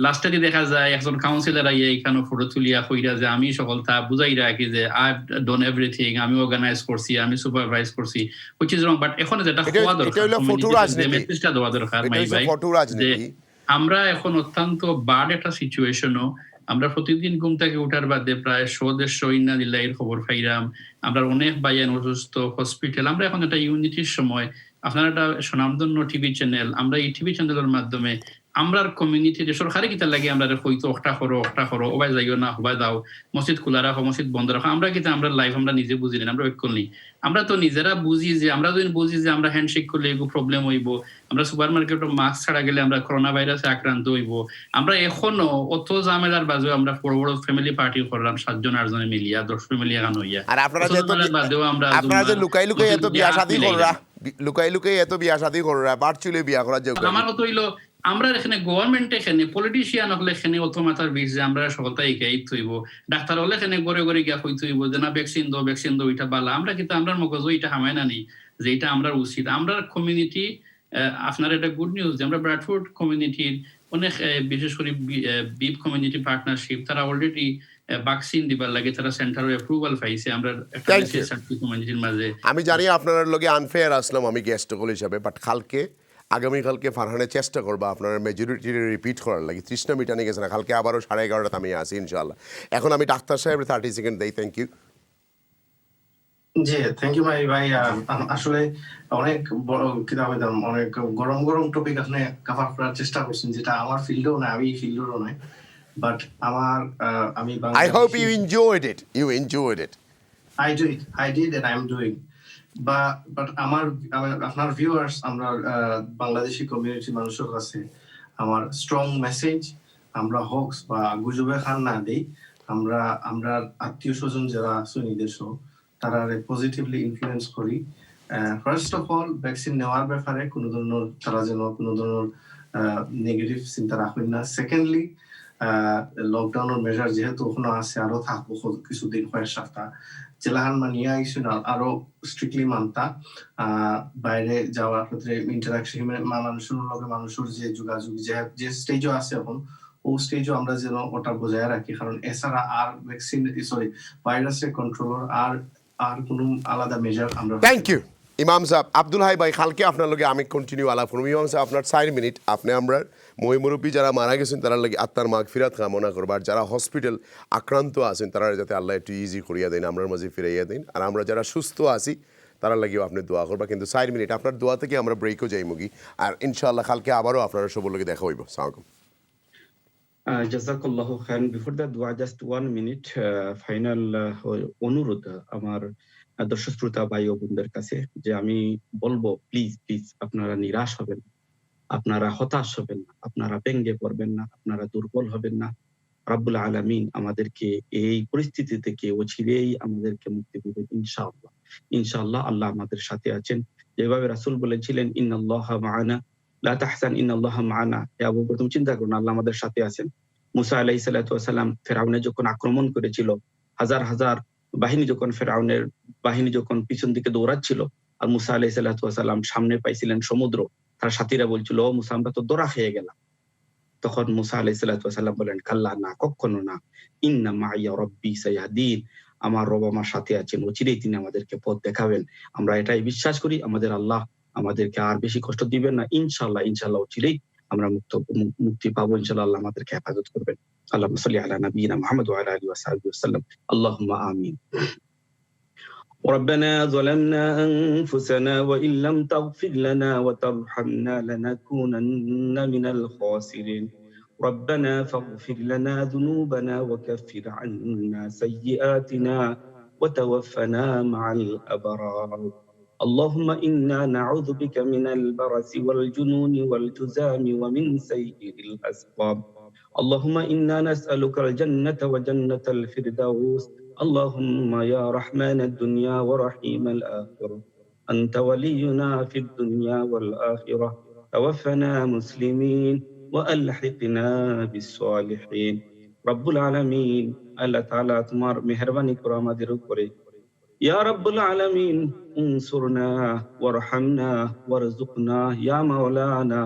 লাস্টে দেখা যায় একজন কাউন্সিলর আইয়া এখানে ফটো তুলিয়া কইরা যে আমি সকল তা বুঝাই রাখি যে আই ডন এভরিথিং, আমি অর্গানাইজ করছি, আমি সুপারভাইজ করছি, হুইচ ইজ রং। বাট এখন যেটা হওয়া দরকার, মেসেজটা দেওয়া দরকার মাই ভাই, যে আমরা এখন অত্যন্ত বাড একটা সিচুয়েশনও, আমরা প্রতিদিন ঘুম থেকে উঠার বাদে প্রায় 100-150 ইন্নালিল্লাহির খবর পাইরাম। আমরা অনেক বাইয়ান অসুস্থ, হসপিটাল। আমরা এখন একটা ইউনিটির সময়, আপনারা একটা স্বনামধন্য টিভি চ্যানেল, আমরা এই টিভি চ্যানেলের মাধ্যমে আমরা কমিউনিটিতে সরকারি কিতা লাগে আমরা হয়তো ওটা করো ওবাই যাইও না, হবাই দাও, মসজিদ খোলা রাখো, মসজিদ বন্ধ রাখো। আমরা কিন্তু আমরা লাইফ আমরা নিজে বুঝি না, আমরা ঐক্য নেই। আমরা তো নিজেরা বুঝি যে আমরা যদি বুঝি যে আমরা হ্যান্ডশেক করলে এগুলো প্রবলেম হইব, আমরা সুপার মার্কেটে মাস্ক ছাড়া গেলে আমরা করোনা ভাইরাসে আক্রান্ত হইব। আমরা এখনো অত ঝামেলার বাজেও আমরা বড় বড় ফ্যামিলি পার্টি করলাম 7-8 জনে মিলিয়া, 10 ফ্যামিলি এখন হইয়া। আর আপনারা যে লুকাই লুকাই এত বিয়া শাদী কররা ভার্চুয়ালি বিয়া করার যোগ্য। আমার তো হইলো আমরা এখানে গভর্নমেন্ট, এখানে পলিটিশিয়ান হলে এখানে অত মাথার বিষ যে আমরা সকলটাই গাইব থইব, ডাক্তার হলে এখানে গড়ে গড়ে গিয়া হইতে হইব যে না ভ্যাকসিন দো এটা বালা। আমরা কিন্তু আমরা মগজ এটা হামায় না নেই যে এটা আমরা উচিত। আমরা কমিউনিটি, আপনার এটা গুড নিউজ যে আমরা ব্র্যাডফোর্ড কমিউনিটির অনেক, বিশেষ করে বিপ কমিউনিটি পার্টনারশিপ, তারা অলরেডি ভ্যাকসিন দিবার লাগে, তারা সেন্টারে অ্যাপ্রুভাল পাইছে। আমরা একটা কমিউনিটির মাঝে, আমি জানি আপনার লগে আনফেয়ার আসলাম আমি গেস্ট হিসাবে, বাট আগামীকালকে ফারহানের চেষ্টা করবো আপনার মেজরিটি রিপিট করার লাগে। 30 মিনিট নিয়ে গেছে না, কালকে আবারও 11:30 আমি আসি ইনশাল্লাহ। এখন আমি ডাক্তার সাহেবের 30 সেকেন্ড দেই। Thank you. জি, থ্যাংক ইউ ভাই। আসলে অনেক বড় অনেক গরম গরম টপিক আপনি কভার করার চেষ্টা করছেন, যেটা আমার ফিল্ডও না, আমি ফিল্ডেরও নাই। বাট আমি I hope you enjoyed it. I did and I'm doing. But আপনার ভিউয়ার্স, আমরা বাংলাদেশি কমিউনিটি মানুষের কাছে আমার স্ট্রং মেসেজ, আমরা হোক্স বা গুজবে খান না দেই। আমরা আত্মীয় স্বজন যারা আছেন দেশও, তারা পজিটিভলি ইনফ্লুয়েন্স করি। ফার্স্ট অফ অল, ভ্যাকসিন নেওয়ার ব্যাপারে তারা যেন কোনো ধরনের নেগেটিভ চিন্তা রাখবেন না। সেকেন্ডলি, লকডাউনের মেজার যেহেতু ওখানে আছে, আরো থাকবো কিছুদিন, কয়েক সপ্তাহ, জেলাহান মানিয়ে আইসুন আরো স্ট্রিক্টলি মানতা। বাইরে যাওয়ার ক্ষেত্রে ইন্টারাকশন, মানুষের লগে মানুষের যে যোগাযোগ যে স্টেজও আছে এখন, ও স্টেজও আমরা যেন ওটা বজায় রাখি। কারণ এছাড়া আর ভাইরাসের কন্ট্রোল আর কোনো আলাদা মেজার আমরা। থ্যাংক ইউ ইমাম সাহেব। আব্দুল হাই ভাই, কালকে আপনার লগে আমি কন্টিনিউ আলাপ করব। ইমাম সাহেব, আপনার 4 মিনিট। আপনি আমরা মুরব্বী যারা মারা গেছেন তারা লাগে আত্মার মাগফিরাত কামনা করবার, যারা হসপিটাল আক্রান্ত আছেন তারা যাতে আল্লাহ একটু ইজি করিয়া দেন, আমরার মাঝে ফিরাইয়া দেন। আর আমরা যারা সুস্থ আছি তারা লাগিও আপনি দোয়া করবা। কিন্তু 4 মিনিট আপনার দোয়া থেকে আমরা ব্রেকও যাই মুগি। আর ইনশাআল্লাহ কালকে আবারও আপনারা সবার লগে দেখা হইব। আসসালামু আলাইকুম। জাযাকাল্লাহু খাইরান। বিফোর দ্যাট দোয়া, জাস্ট 1 মিনিট ফাইনাল অনুরোধ আমার দর্শক শ্রোতা ভাই ও বোনদের কাছে, যে আমি বলবো প্লিজ আপনারা নিরাশ হবেন না, আপনারা হতাশ হবেন না, আপনারা ভেঙে পড়বেন না, আপনারা দুর্বল হবেন না। রাব্বুল আলামিন আমাদেরকে এই পরিস্থিতি থেকে অচিরেই আমাদেরকে মুক্তি দিবেন ইনশাআল্লাহ। আল্লাহ আমাদের সাথে আছেন। যেভাবে রাসূল বলেছিলেন, ইন্নাল্লাহা মা'ানা লা তাহজান ইন্নাল্লাহা মা'ানা। হে আবু বকর, তুমি চিন্তা করো না, আল্লাহ আমাদের সাথে আছেন। মুসা আলাইহিস সালাতু ওয়াস সালাম ফেরাউনে যখন আক্রমণ করেছিল, হাজার হাজার বাহিনী যখন ফেরাউনের বাহিনী যখন পিছন দিকে দৌড়াচ্ছিল, আর মুসা আলাইহিস সালাতু ওয়াস সালাম সামনে পাইছিলেন সমুদ্র, তার সাথীরা বলছিল, ও মুসা, আমরা তো দৌড়া খেয়ে গেলাম। তখন মুসা আলাইহিস সালাতু ওয়াস সালাম বলেন, কাল্লা, না, কখনো না, ইন্না মাইয়া রাব্বি সায়াহদিন, আমার রব আমার সাথে আছেন, অচিরেই তিনি আমাদেরকে পথ দেখাবেন। আমরা এটাই বিশ্বাস করি, আমাদের আল্লাহ আমাদেরকে আর বেশি কষ্ট দিবেন না ইনশাআল্লাহ। অচিরেই আমরা মুক্তি পাবো ইনশাআল্লাহ। আল্লাহ আমাদেরকে হেফাজত করবেন। আল্লাহুম্মা সাল্লি আলা নাবিয়িনা মুহাম্মদ ওয়া আলা আলিহি ওয়া সাহবিহি ওয়াসাল্লাম। আল্লাহুম্মা আমিন। ربنا ظلمنا أنفسنا وإن لم تغفر لنا وترحمنا لنكونن من الخاسرين. ربنا فاغفر لنا ذنوبنا وكفر عنا سيئاتنا وتوفنا مع الأبرار. اللهم إنا نعوذ بك من البرص والجنون والجذام ومن سيء الأسقام. اللهم إنا نسألك الجنة وجنة الفردوس. اللهم يا رحمن الدنيا ورحيم الآخرة أنت ولينا في الدنيا والآخرة. توفنا مسلمين وألحقنا بالصالحين. رب العالمين الله تعالى تمار مهرباني كرامة دركوري. يا رب العالمين انصرنا وارحمنا وارزقنا يا مولانا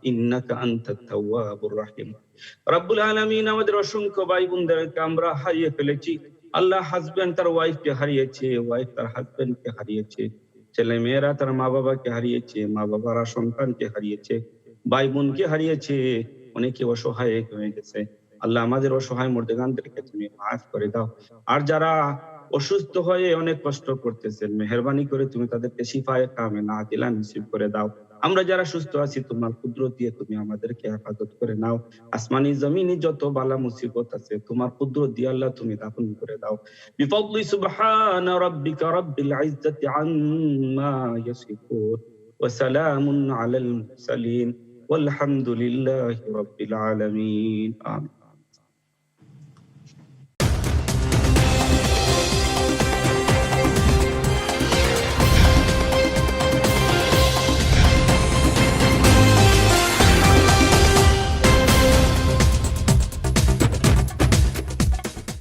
إنك أنت التواب الرحيم. রব্বুল আলামিন আমাদের অসংখ্য ভাই বোনদেরকে আমরা হারিয়ে ফেলেছি। আল্লাহ হাজবেন্ড তার ওয়াইফকে হারিয়েছে, ওয়াইফ তার হাজবেন্ডকে হারিয়েছে, ছেলে মেয়েরা তার মা বাবাকে হারিয়েছে, মা বাবারা সন্তানকে হারিয়েছে, ভাই বোনকে হারিয়েছে, অনেকে অসহায় হয়ে গেছে। আল্লাহ আমাদের অসহায় মর্দগানদেরকে তুমি মাফ করে দাও। আর যারা অসুস্থ হয়ে অনেক কষ্ট করতেছেন, মেহেরবানি করে তুমি তাদেরকে শিফায়ে কামেলা আজিলা নসিব করে দাও। আমরা যারা সুস্থ আছি তোমার কুদরত দিয়ে তুমি আমাদেরকে হেফাজত করে নাও। আসমানি জমিনি যত বালা মুসিবত আছে তোমার কুদরত দিয়ে আল্লাহ তুমি দাফন করে দাও। বিফadli সুবহান রাব্বিকা রাব্বিল ইজ্জাতি আম্মা ইয়াসিফুন ওয়া সালামুন আলাল মুরসালিন ওয়ালহামদুলিল্লাহি রাব্বিল আলামিন। আমিন।